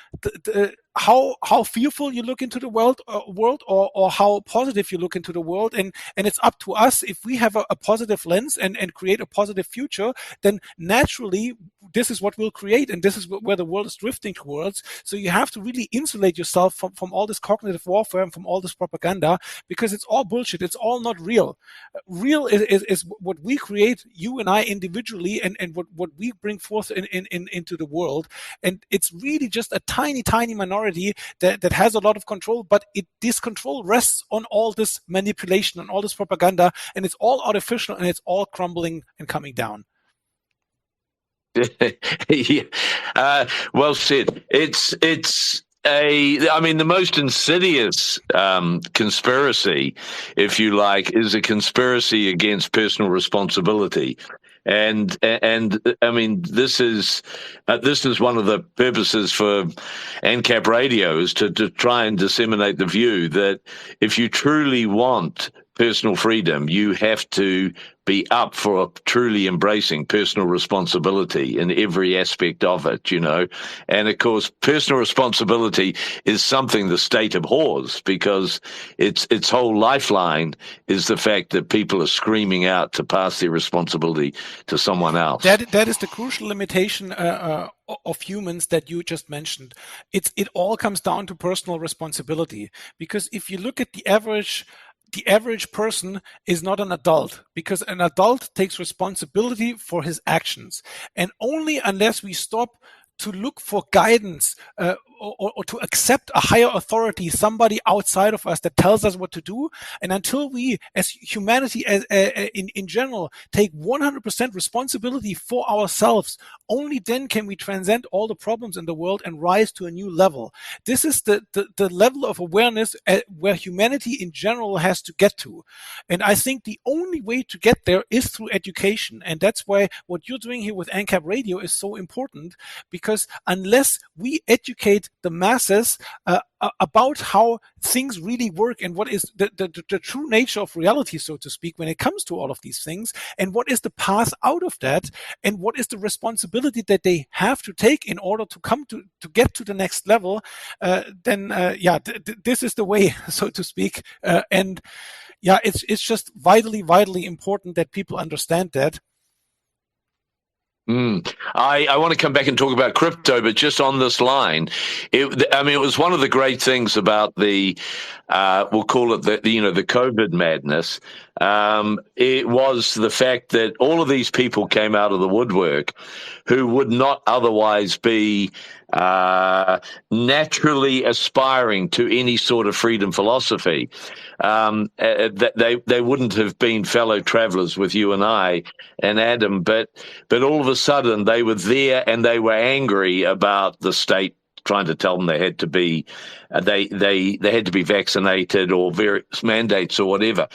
how fearful you look into the world, or how positive you look into the world, and it's up to us. If we have a positive lens and create a positive future, then naturally this is what we'll create, and this is where the world is drifting towards. So you have to really insulate yourself from all this cognitive warfare and from all this propaganda, because it's all bullshit. It's all not real. Real is what we create, you and I individually, and what we bring forth into the world. And it's really just a tiny minority that has a lot of control, but this control rests on all this manipulation, on all this propaganda, and it's all artificial, and it's all crumbling and coming down. Yeah. Well said. It's the most insidious conspiracy, if you like, is a conspiracy against personal responsibility. And I mean, this is one of the purposes for AnCap Radio, is to try and disseminate the view that if you truly want personal freedom, you have to be up for truly embracing personal responsibility in every aspect of it, And of course, personal responsibility is something the state abhors, because its whole lifeline is the fact that people are screaming out to pass their responsibility to someone else. That is the crucial limitation of humans that you just mentioned. It all comes down to personal responsibility, because if you look at the average person is not an adult, because an adult takes responsibility for his actions. And only unless we stop to look for guidance or to accept a higher authority, somebody outside of us that tells us what to do, and until we, as humanity in general, take 100% responsibility for ourselves, only then can we transcend all the problems in the world and rise to a new level. This is the level of awareness where humanity in general has to get to. And I think the only way to get there is through education. And that's why what you're doing here with AnCap Radio is so important, because unless we educate the masses about how things really work, and what is the true nature of reality, so to speak, when it comes to all of these things, and what is the path out of that, and what is the responsibility that they have to take in order to come to get to the next level, then this is the way, so to speak. And it's just vitally important that people understand that. I want to come back and talk about crypto, but just on this line, it was one of the great things about the, we'll call it the COVID madness. It was the fact that all of these people came out of the woodwork who would not otherwise be naturally aspiring to any sort of freedom philosophy. They wouldn't have been fellow travelers with you and I and Adam, but all of a sudden they were there, and they were angry about the state trying to tell them they had to be they had to be vaccinated, or various mandates or whatever.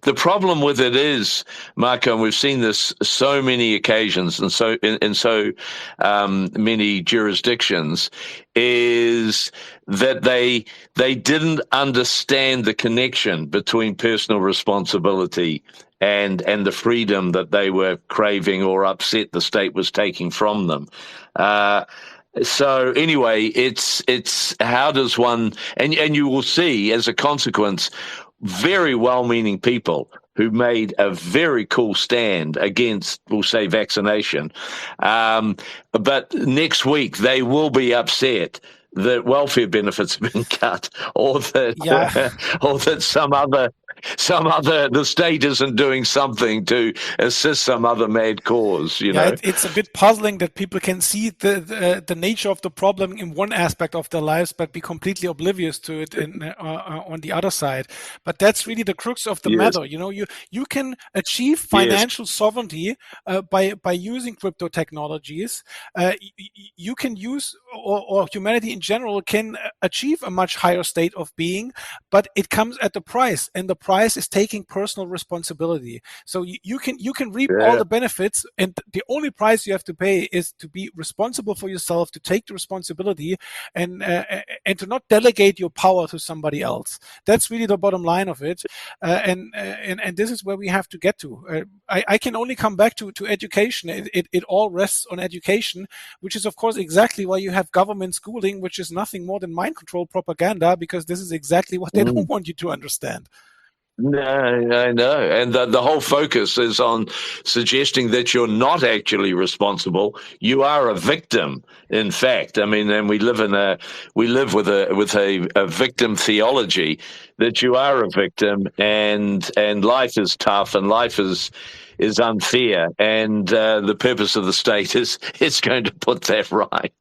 The problem with it is, Marco, and we've seen this so many occasions and so in so many jurisdictions, is that they didn't understand the connection between personal responsibility and the freedom that they were craving or upset the state was taking from them. So anyway, it's how does one, and you will see as a consequence, very well-meaning people who made a very cool stand against, we'll say, vaccination. But next week they will be upset that welfare benefits have been cut, or that or that the state isn't doing something to assist some other mad cause. It's a bit puzzling that people can see the nature of the problem in one aspect of their lives, but be completely oblivious to it on the other side. But that's really the crux of the matter. You can achieve financial sovereignty by using crypto technologies. You can use, or humanity in general can achieve a much higher state of being, but it comes at the price, and the price is taking personal responsibility. So you can reap all the benefits, and the only price you have to pay is to be responsible for yourself, to take the responsibility, and to not delegate your power to somebody else. That's really the bottom line of it, and this is where we have to get to. I can only come back to education. It all rests on education, which is of course exactly why you have government schooling, which is nothing more than mind control propaganda, because this is exactly what they don't want you to understand. No, I know. And the whole focus is on suggesting that you're not actually responsible. You are a victim, in fact. I mean, and we live with a victim theology, that you are a victim, and life is tough, and life is unfair, and the purpose of the state is going to put that right,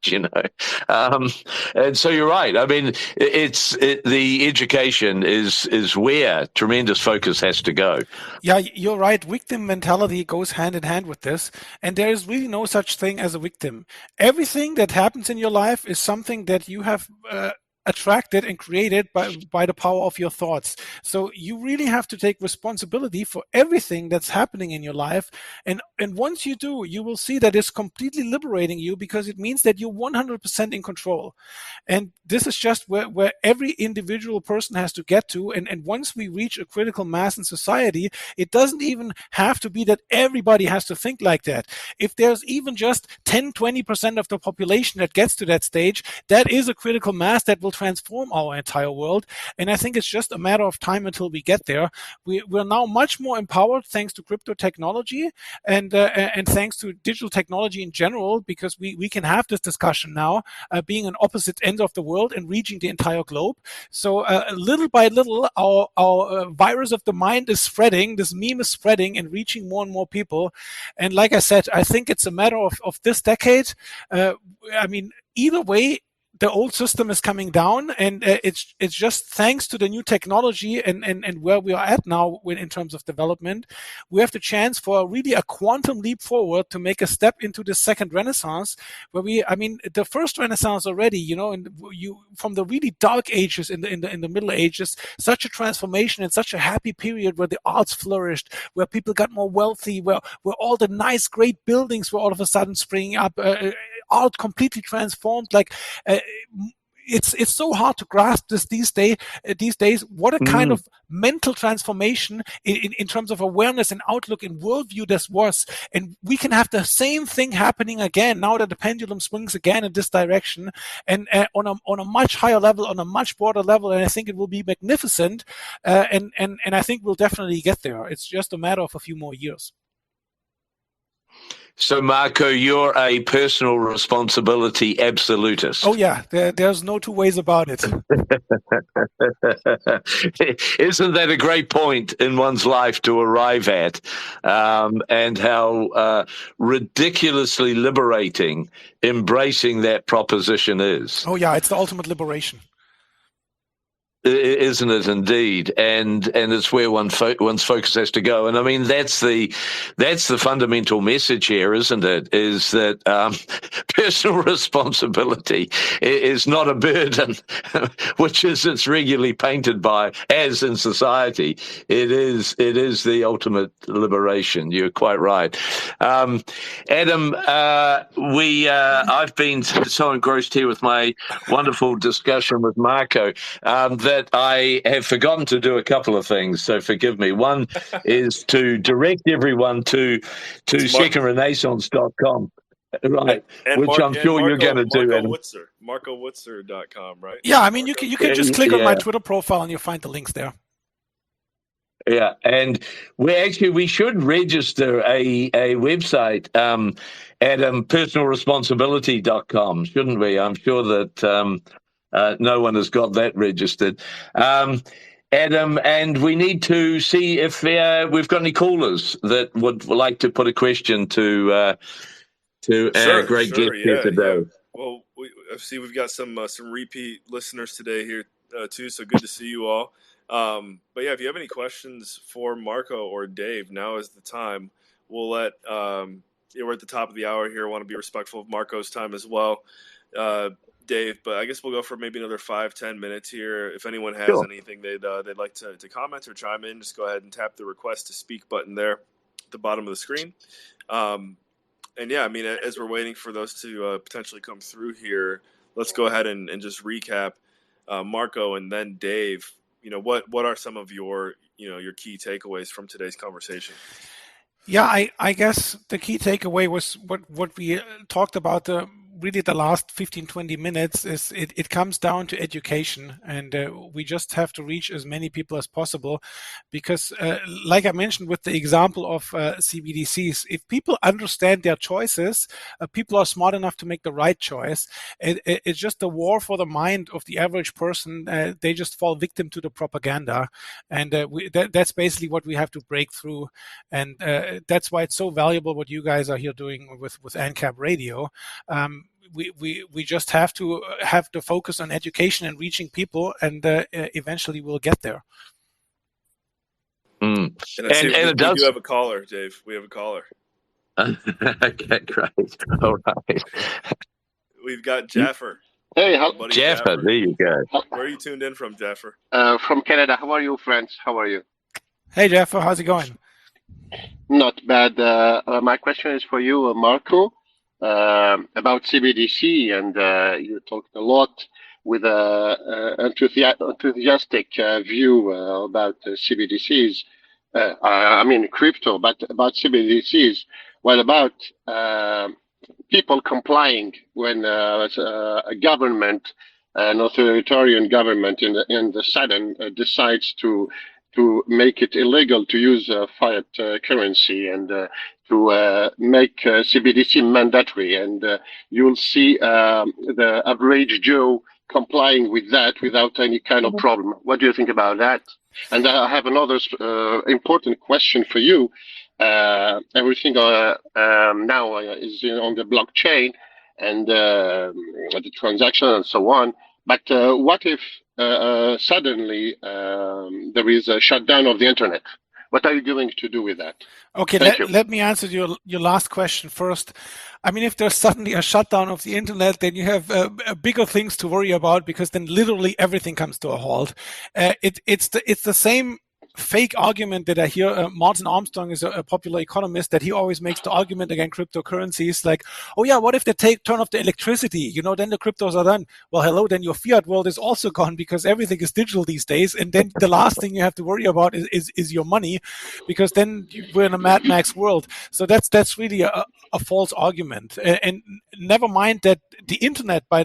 and so you're right. I mean, the education is where tremendous focus has to go. Yeah, you're right. Victim mentality goes hand in hand with this, and there is really no such thing as a victim. Everything that happens in your life is something that you have attracted and created by the power of your thoughts. So you really have to take responsibility for everything that's happening in your life. And once you do, you will see that it's completely liberating you, because it means that you're 100% in control. And this is just where every individual person has to get to. And once we reach a critical mass in society, it doesn't even have to be that everybody has to think like that. If there's even just 10-20% of the population that gets to that stage, that is a critical mass that will transform our entire world. And I think it's just a matter of time until we get there. We're now much more empowered thanks to crypto technology and thanks to digital technology in general, because we can have this discussion now, being an opposite end of the world and reaching the entire globe. So little by little, our virus of the mind is spreading, this meme is spreading and reaching more and more people. And like I said, I think it's a matter of this decade. I mean, either way, the old system is coming down, and it's just thanks to the new technology and where we are at now in terms of development, we have the chance for really a quantum leap forward to make a step into the second renaissance, where the first renaissance already, and you from the really dark ages in the Middle Ages, such a transformation and such a happy period where the arts flourished, where people got more wealthy, where all the nice great buildings were all of a sudden springing up. Art completely transformed. It's so hard to grasp this these days. What a kind of mental transformation in terms of awareness and outlook and worldview this was. And we can have the same thing happening again now that the pendulum swings again in this direction, and on a much higher level, on a much broader level. And I think it will be magnificent. And I think we'll definitely get there. It's just a matter of a few more years. So, Marco, you're a personal responsibility absolutist. Oh, yeah. There's no two ways about it. Isn't that a great point in one's life to arrive at? And how ridiculously liberating embracing that proposition is. Oh, yeah. It's the ultimate liberation. Isn't it indeed? And it's where one's focus has to go. And I mean, that's the fundamental message here, isn't it? Is that personal responsibility is not a burden, which it's regularly painted as in society. It is the ultimate liberation. You're quite right, Adam. I've been so engrossed here with my wonderful discussion with Marco that I have forgotten to do a couple of things, so forgive me. One is to direct everyone to secondrenaissance.com, right? Which I'm sure you're going to do, Adam. MarcoWutzer.com, right? Yeah, I mean, you can just click on my Twitter profile and you'll find the links there. Yeah, and we should register a website, personalresponsibility.com, shouldn't we? I'm sure that no one has got that registered. Adam, and we need to see if we've got any callers that would like to put a question to our great guest here today. Yeah. Well, I see we've got some repeat listeners today here too, so good to see you all. But yeah, if you have any questions for Marco or Dave, now is the time. We'll let we're at the top of the hour here. I want to be respectful of Marco's time as well. Dave, but I guess we'll go for maybe another 5-10 minutes here. If anyone has anything they'd like to comment or chime in, just go ahead and tap the request to speak button there at the bottom of the screen. And yeah, I mean, as we're waiting for those to potentially come through here, let's go ahead and just recap. Marco and then Dave, what are some of your key takeaways from today's conversation? Yeah, I guess the key takeaway was what we talked about really the last 15-20 minutes is it comes down to education, and we just have to reach as many people as possible, because like I mentioned with the example of CBDCs, if people understand their choices, people are smart enough to make the right choice. It's just a war for the mind of the average person. They just fall victim to the propaganda, and that's basically what we have to break through, and that's why it's so valuable what you guys are here doing with AnCap Radio. We just have to have the focus on education and reaching people, and eventually we'll get there. And we do have a caller, Dave. We have a caller. Okay, great. All right. We've got Jaffer. Hey, Jaffer, there you go. Where are you tuned in from, Jaffer? From Canada. How are you, friends? How are you? Hey, Jaffer, how's it going? Not bad. My question is for you, Marco, about CBDC, and you talked a lot with enthusiastic view about CBDCs. I mean crypto, but about CBDCs. What about people complying when a government, an authoritarian government in the sudden decides to make it illegal to use fiat currency, and to make CBDC mandatory, and you'll see the average Joe complying with that without any kind of problem. What do you think about that? And I have another important question for you. Everything now is on the blockchain, and the transaction and so on. But what if suddenly there is a shutdown of the internet? What are you going to do with that? Okay, let me answer your last question first. I mean, if there's suddenly a shutdown of the internet, then you have bigger things to worry about, because then literally everything comes to a halt. It's the same fake argument that I hear. Martin Armstrong is a popular economist, that he always makes the argument against cryptocurrencies, like, oh yeah, what if they turn off the electricity? Then the cryptos are done. Well, hello, then your fiat world is also gone, because everything is digital these days. And then the last thing you have to worry about is your money, because then we're in a Mad Max world. So that's really a false argument. And never mind that the internet, by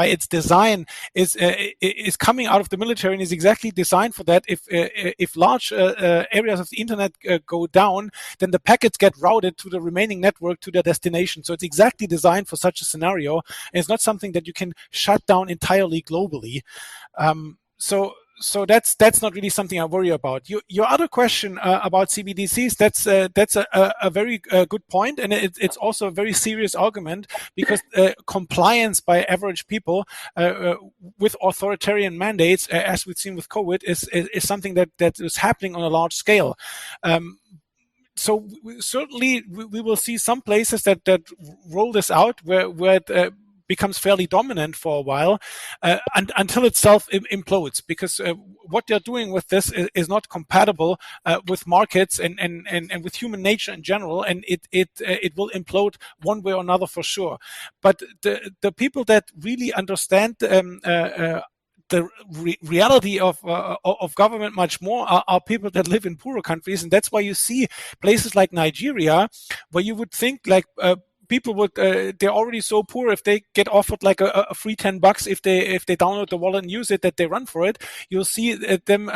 its design, is coming out of the military and is exactly designed for that. If large areas of the internet go down, then the packets get routed to the remaining network to their destination. So it's exactly designed for such a scenario, and it's not something that you can shut down entirely globally. So that's not really something I worry about. Your other question about CBDCs, that's a very good point, and it's also a very serious argument, because compliance by average people with authoritarian mandates, as we've seen with COVID, is something that is happening on a large scale. So certainly we will see some places that roll this out where it becomes fairly dominant for a while, until it self implodes, because what they're doing with this is not compatible with markets and with human nature in general, and it will implode one way or another for sure. But the people that really understand the reality of government much more are people that live in poorer countries, and that's why you see places like Nigeria, where you would think like people would they're already so poor, if they get offered like a free $10 if they download the wallet and use it, that they run for it. You'll see them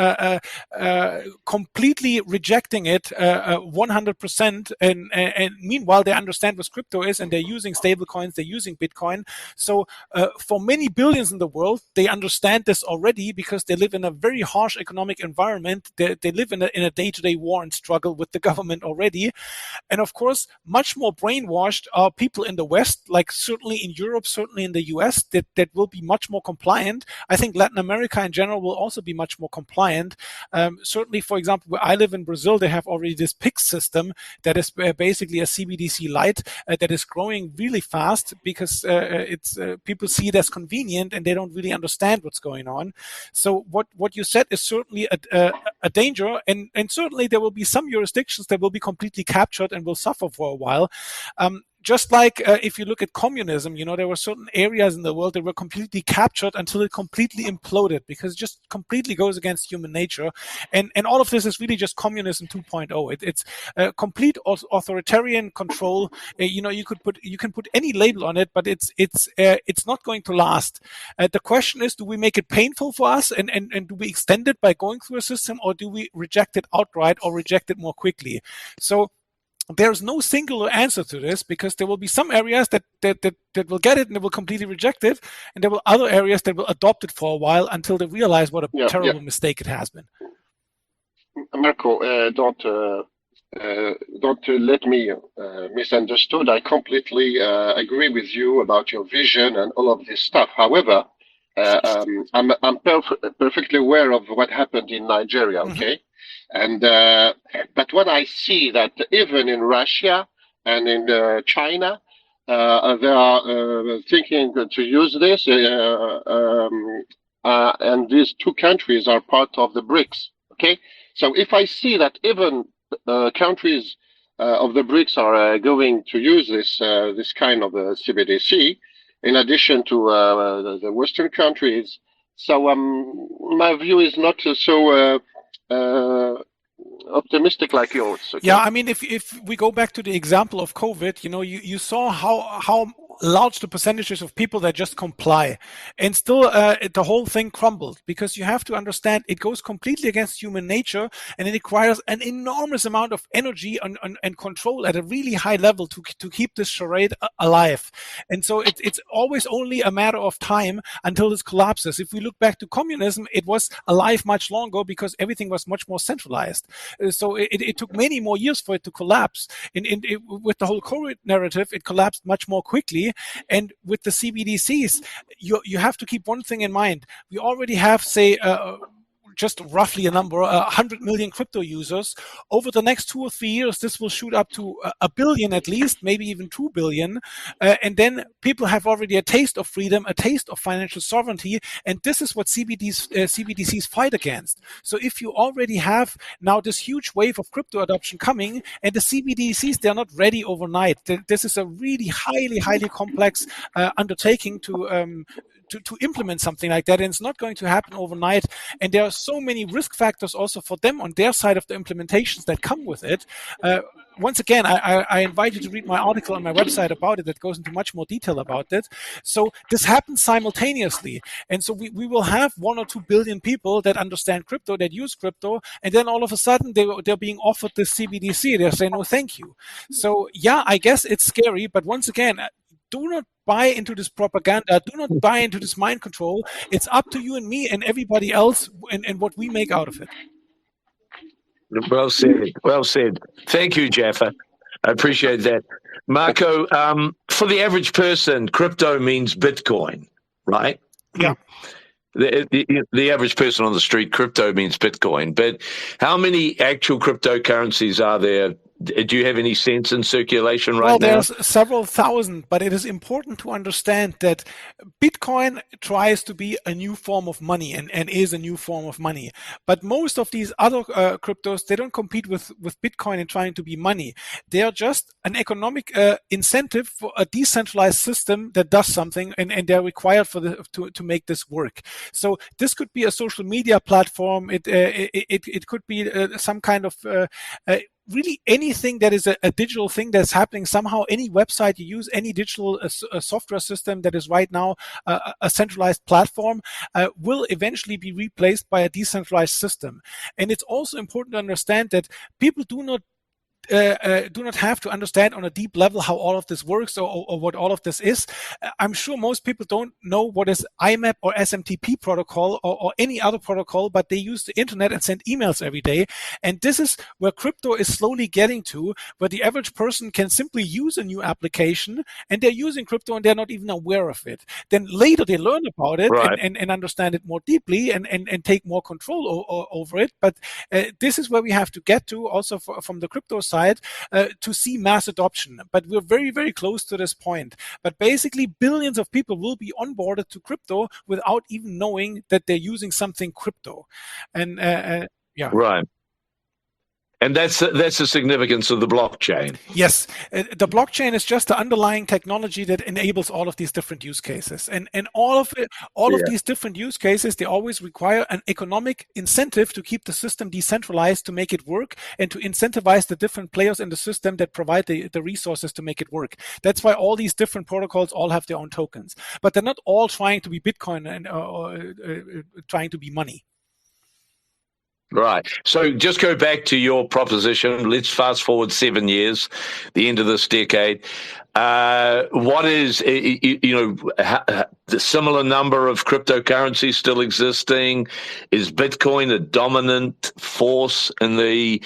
completely rejecting it 100%, and meanwhile they understand what crypto is, and they're using stable coins, they're using Bitcoin. So for many billions in the world, they understand this already, because they live in a very harsh economic environment. They live in a day-to-day war and struggle with the government already, and of course much more brainwashed are are people in the West, like certainly in Europe, certainly in the US, that will be much more compliant. I think Latin America in general will also be much more compliant. Certainly, for example, where I live in Brazil, they have already this PIX system that is basically a CBDC light that is growing really fast because it's people see it as convenient and they don't really understand what's going on. So what you said is certainly a danger, and certainly there will be some jurisdictions that will be completely captured and will suffer for a while. Just like if you look at communism, there were certain areas in the world that were completely captured until it completely imploded because it just completely goes against human nature. And all of this is really just communism 2.0. It's complete authoritarian control. You can put any label on it, but it's not going to last. The question is, do we make it painful for us and do we extend it by going through a system, or do we reject it outright or reject it more quickly? So there's no singular answer to this, because there will be some areas that will get it and they will completely reject it, and there will other areas that will adopt it for a while until they realize what a terrible mistake it has been. Marco, don't let me misunderstood. I completely agree with you about your vision and all of this stuff. However, I'm perfectly aware of what happened in Nigeria. Okay. And but what I see that even in Russia and in China, they are thinking to use this, and these two countries are part of the BRICS. Okay, so if I see that even countries of the BRICS are going to use this kind of CBDC, in addition to the Western countries, so my view is not so optimistic like yours. Okay? Yeah, I mean, if we go back to the example of COVID, you saw how large the percentages of people that just comply, and still the whole thing crumbled, because you have to understand it goes completely against human nature, and it requires an enormous amount of energy and control at a really high level to keep this charade alive. And so it's always only a matter of time until this collapses. If we look back to communism, it was alive much longer because everything was much more centralized. So it took many more years for it to collapse. With the whole COVID narrative, it collapsed much more quickly. And with the CBDCs, you have to keep one thing in mind. We already have, say, just roughly a number, 100 million crypto users. Over the next 2 or 3 years, this will shoot up to a billion at least, maybe even 2 billion. And then people have already a taste of freedom, a taste of financial sovereignty. And this is what CBDCs fight against. So if you already have now this huge wave of crypto adoption coming, and the CBDCs, they're not ready overnight. This is a really highly, highly complex undertaking to implement something like that, and it's not going to happen overnight. And there are so many risk factors also for them on their side of the implementations that come with it. Once again, I invite you to read my article on my website about it that goes into much more detail about it. So this happens simultaneously. And so we will have 1 or 2 billion people that understand crypto, that use crypto, and then all of a sudden they're being offered this CBDC. They're saying, no, thank you. So yeah, I guess it's scary, but once again, do not buy into this propaganda. Do not buy into this mind control. It's up to you and me and everybody else and what we make out of it. Well said. Well said. Thank you, Jaffa. I appreciate that. Marco, for the average person, crypto means Bitcoin, right? Yeah. The average person on the street, crypto means Bitcoin. But how many actual cryptocurrencies are there? Do you have any sense in circulation right now? Well, there's several thousand, but it is important to understand that Bitcoin tries to be a new form of money and is a new form of money. But most of these other cryptos, they don't compete with Bitcoin in trying to be money. They are just an economic incentive for a decentralized system that does something, and they're required to make this work. So this could be a social media platform. It could be some kind of really anything that is a digital thing that's happening somehow. Any website you use, any digital software system that is right now a centralized platform will eventually be replaced by a decentralized system. And it's also important to understand that people do not do not have to understand on a deep level how all of this works or what all of this is. I'm sure most people don't know what is IMAP or SMTP protocol or any other protocol, but they use the internet and send emails every day. And this is where crypto is slowly getting to, where the average person can simply use a new application and they're using crypto and they're not even aware of it. Then later they learn about it Right. and understand it more deeply and take more control over it. But this is where we have to get to also from the crypto side to see mass adoption. But we're very, very close to this point. But basically, billions of people will be onboarded to crypto without even knowing that they're using something crypto. And yeah. Right. And that's the significance of the blockchain. Yes, the blockchain is just the underlying technology that enables all of these different use cases, and all of these different use cases, they always require an economic incentive to keep the system decentralized, to make it work, and to incentivize the different players in the system that provide the resources to make it work. That's why all these different protocols all have their own tokens, but they're not all trying to be Bitcoin and trying to be money. Right. So just go back to your proposition. Let's fast forward 7 years, the end of this decade. What is, the similar number of cryptocurrencies still existing? Is Bitcoin a dominant force in the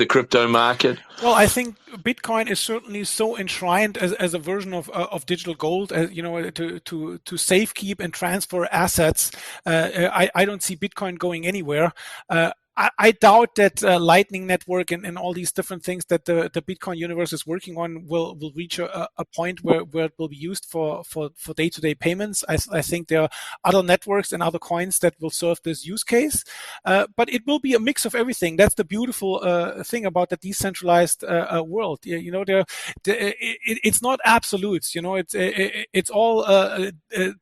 crypto market? Well, I think Bitcoin is certainly so enshrined as a version of digital gold, to safekeep and transfer assets. I don't see Bitcoin going anywhere. I doubt that Lightning Network and all these different things that the Bitcoin universe is working on will reach a point where it will be used for day-to-day payments. I think there are other networks and other coins that will serve this use case, but it will be a mix of everything. That's the beautiful thing about the decentralized world. It's not absolutes. It's all to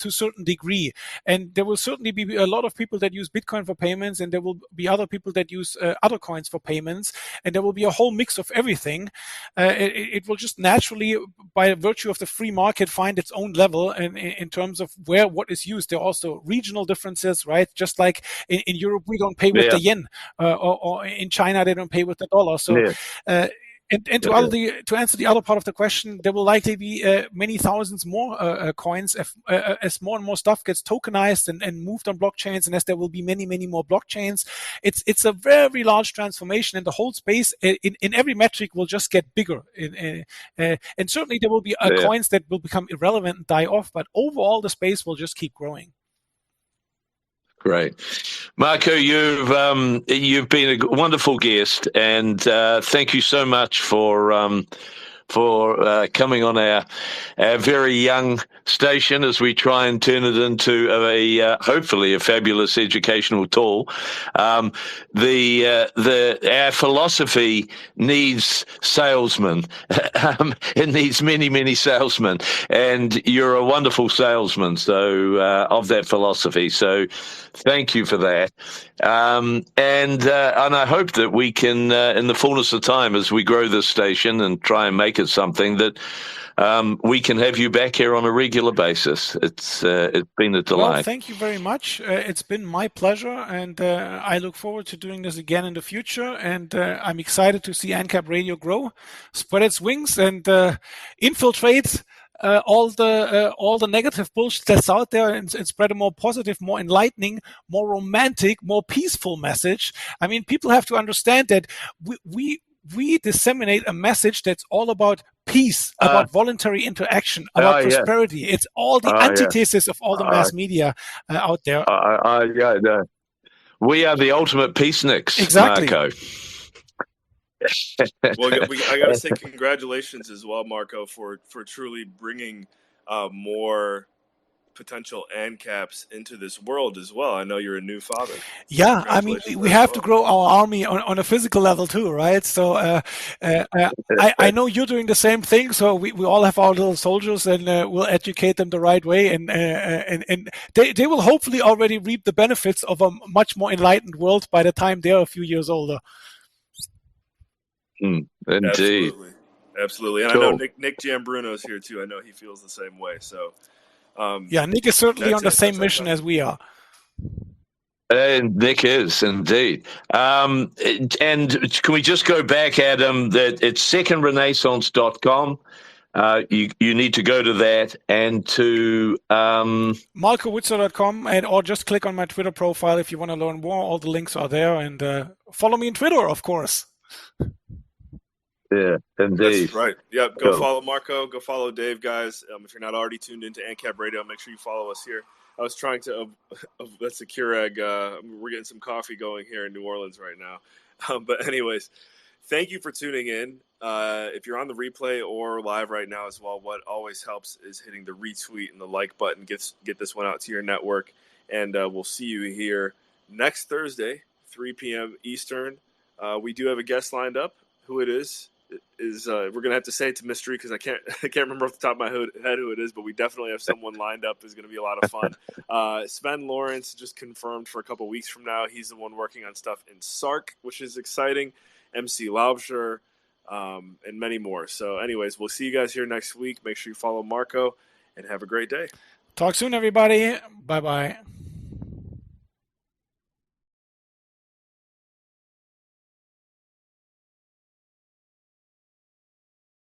a certain degree, and there will certainly be a lot of people that use Bitcoin for payments, and there will be other people that use other coins for payments, and there will be a whole mix of everything. It will just naturally, by virtue of the free market, find its own level in terms of what is used. There are also regional differences, right? Just like in Europe, we don't pay with the yen, or in China, they don't pay with the dollar. So. And to answer the other part of the question, there will likely be many thousands more coins as more and more stuff gets tokenized and moved on blockchains, and as there will be many, many more blockchains. It's a very large transformation, and the whole space in every metric will just get bigger. And certainly there will be coins that will become irrelevant and die off, but overall the space will just keep growing. Great. Marco, you've been a wonderful guest, and thank you so much for coming on our very young station as we try and turn it into hopefully a fabulous educational tool. Our philosophy needs salesmen. It needs many, many salesmen, and you're a wonderful salesman. So of that philosophy. So thank you for that. And I hope that we can, in the fullness of time, as we grow this station and try and make it something, that we can have you back here on a regular basis. It's been a delight. Well, thank you very much. It's been my pleasure, and I look forward to doing this again in the future. And I'm excited to see AnCap Radio grow, spread its wings, and infiltrate all the negative bullshit that's out there, and spread a more positive, more enlightening, more romantic, more peaceful message. I mean, people have to understand that we disseminate a message that's all about peace, about voluntary interaction, about prosperity. Yeah. It's all the antithesis of all the mass media out there. We are the ultimate peaceniks, exactly. Marco. Well, I got to say congratulations as well, Marco, for truly bringing more potential AnCaps into this world as well. I know you're a new father. Yeah, I mean, we have to grow our army on a physical level too, right? So I know you're doing the same thing. So we all have our little soldiers, and we'll educate them the right way, and they will hopefully already reap the benefits of a much more enlightened world by the time they're a few years older. Indeed. Absolutely. And cool. I know Nick Giambruno's here too. I know he feels the same way. So Nick is certainly on the same mission as we are. Nick is indeed. And can we just go back, Adam, that it's secondrenaissance.com. You need to go to that and to MarcoWutzer.com, or just click on my Twitter profile if you want to learn more. All the links are there, and follow me on Twitter, of course. Yeah, indeed. That's right. Yeah, go follow Marco. Go follow Dave, guys. If you're not already tuned into AnCap Radio, make sure you follow us here. I was trying to. That's a Keurig. We're getting some coffee going here in New Orleans right now. But anyways, thank you for tuning in. If you're on the replay or live right now as well, what always helps is hitting the retweet and the like button. Get this one out to your network, and we'll see you here next Thursday, 3 p.m. Eastern. We do have a guest lined up. Who it is we're gonna have to say it's a mystery because I can't remember off the top of my head who it is, but we definitely have someone lined up. It's gonna be a lot of fun. Sven Lawrence just confirmed for a couple weeks from now. He's the one working on stuff in Sark, which is exciting. MC Laubscher, and many more. So anyways, we'll see you guys here next week. Make sure you follow Marco and have a great day. Talk soon, everybody. Bye-bye.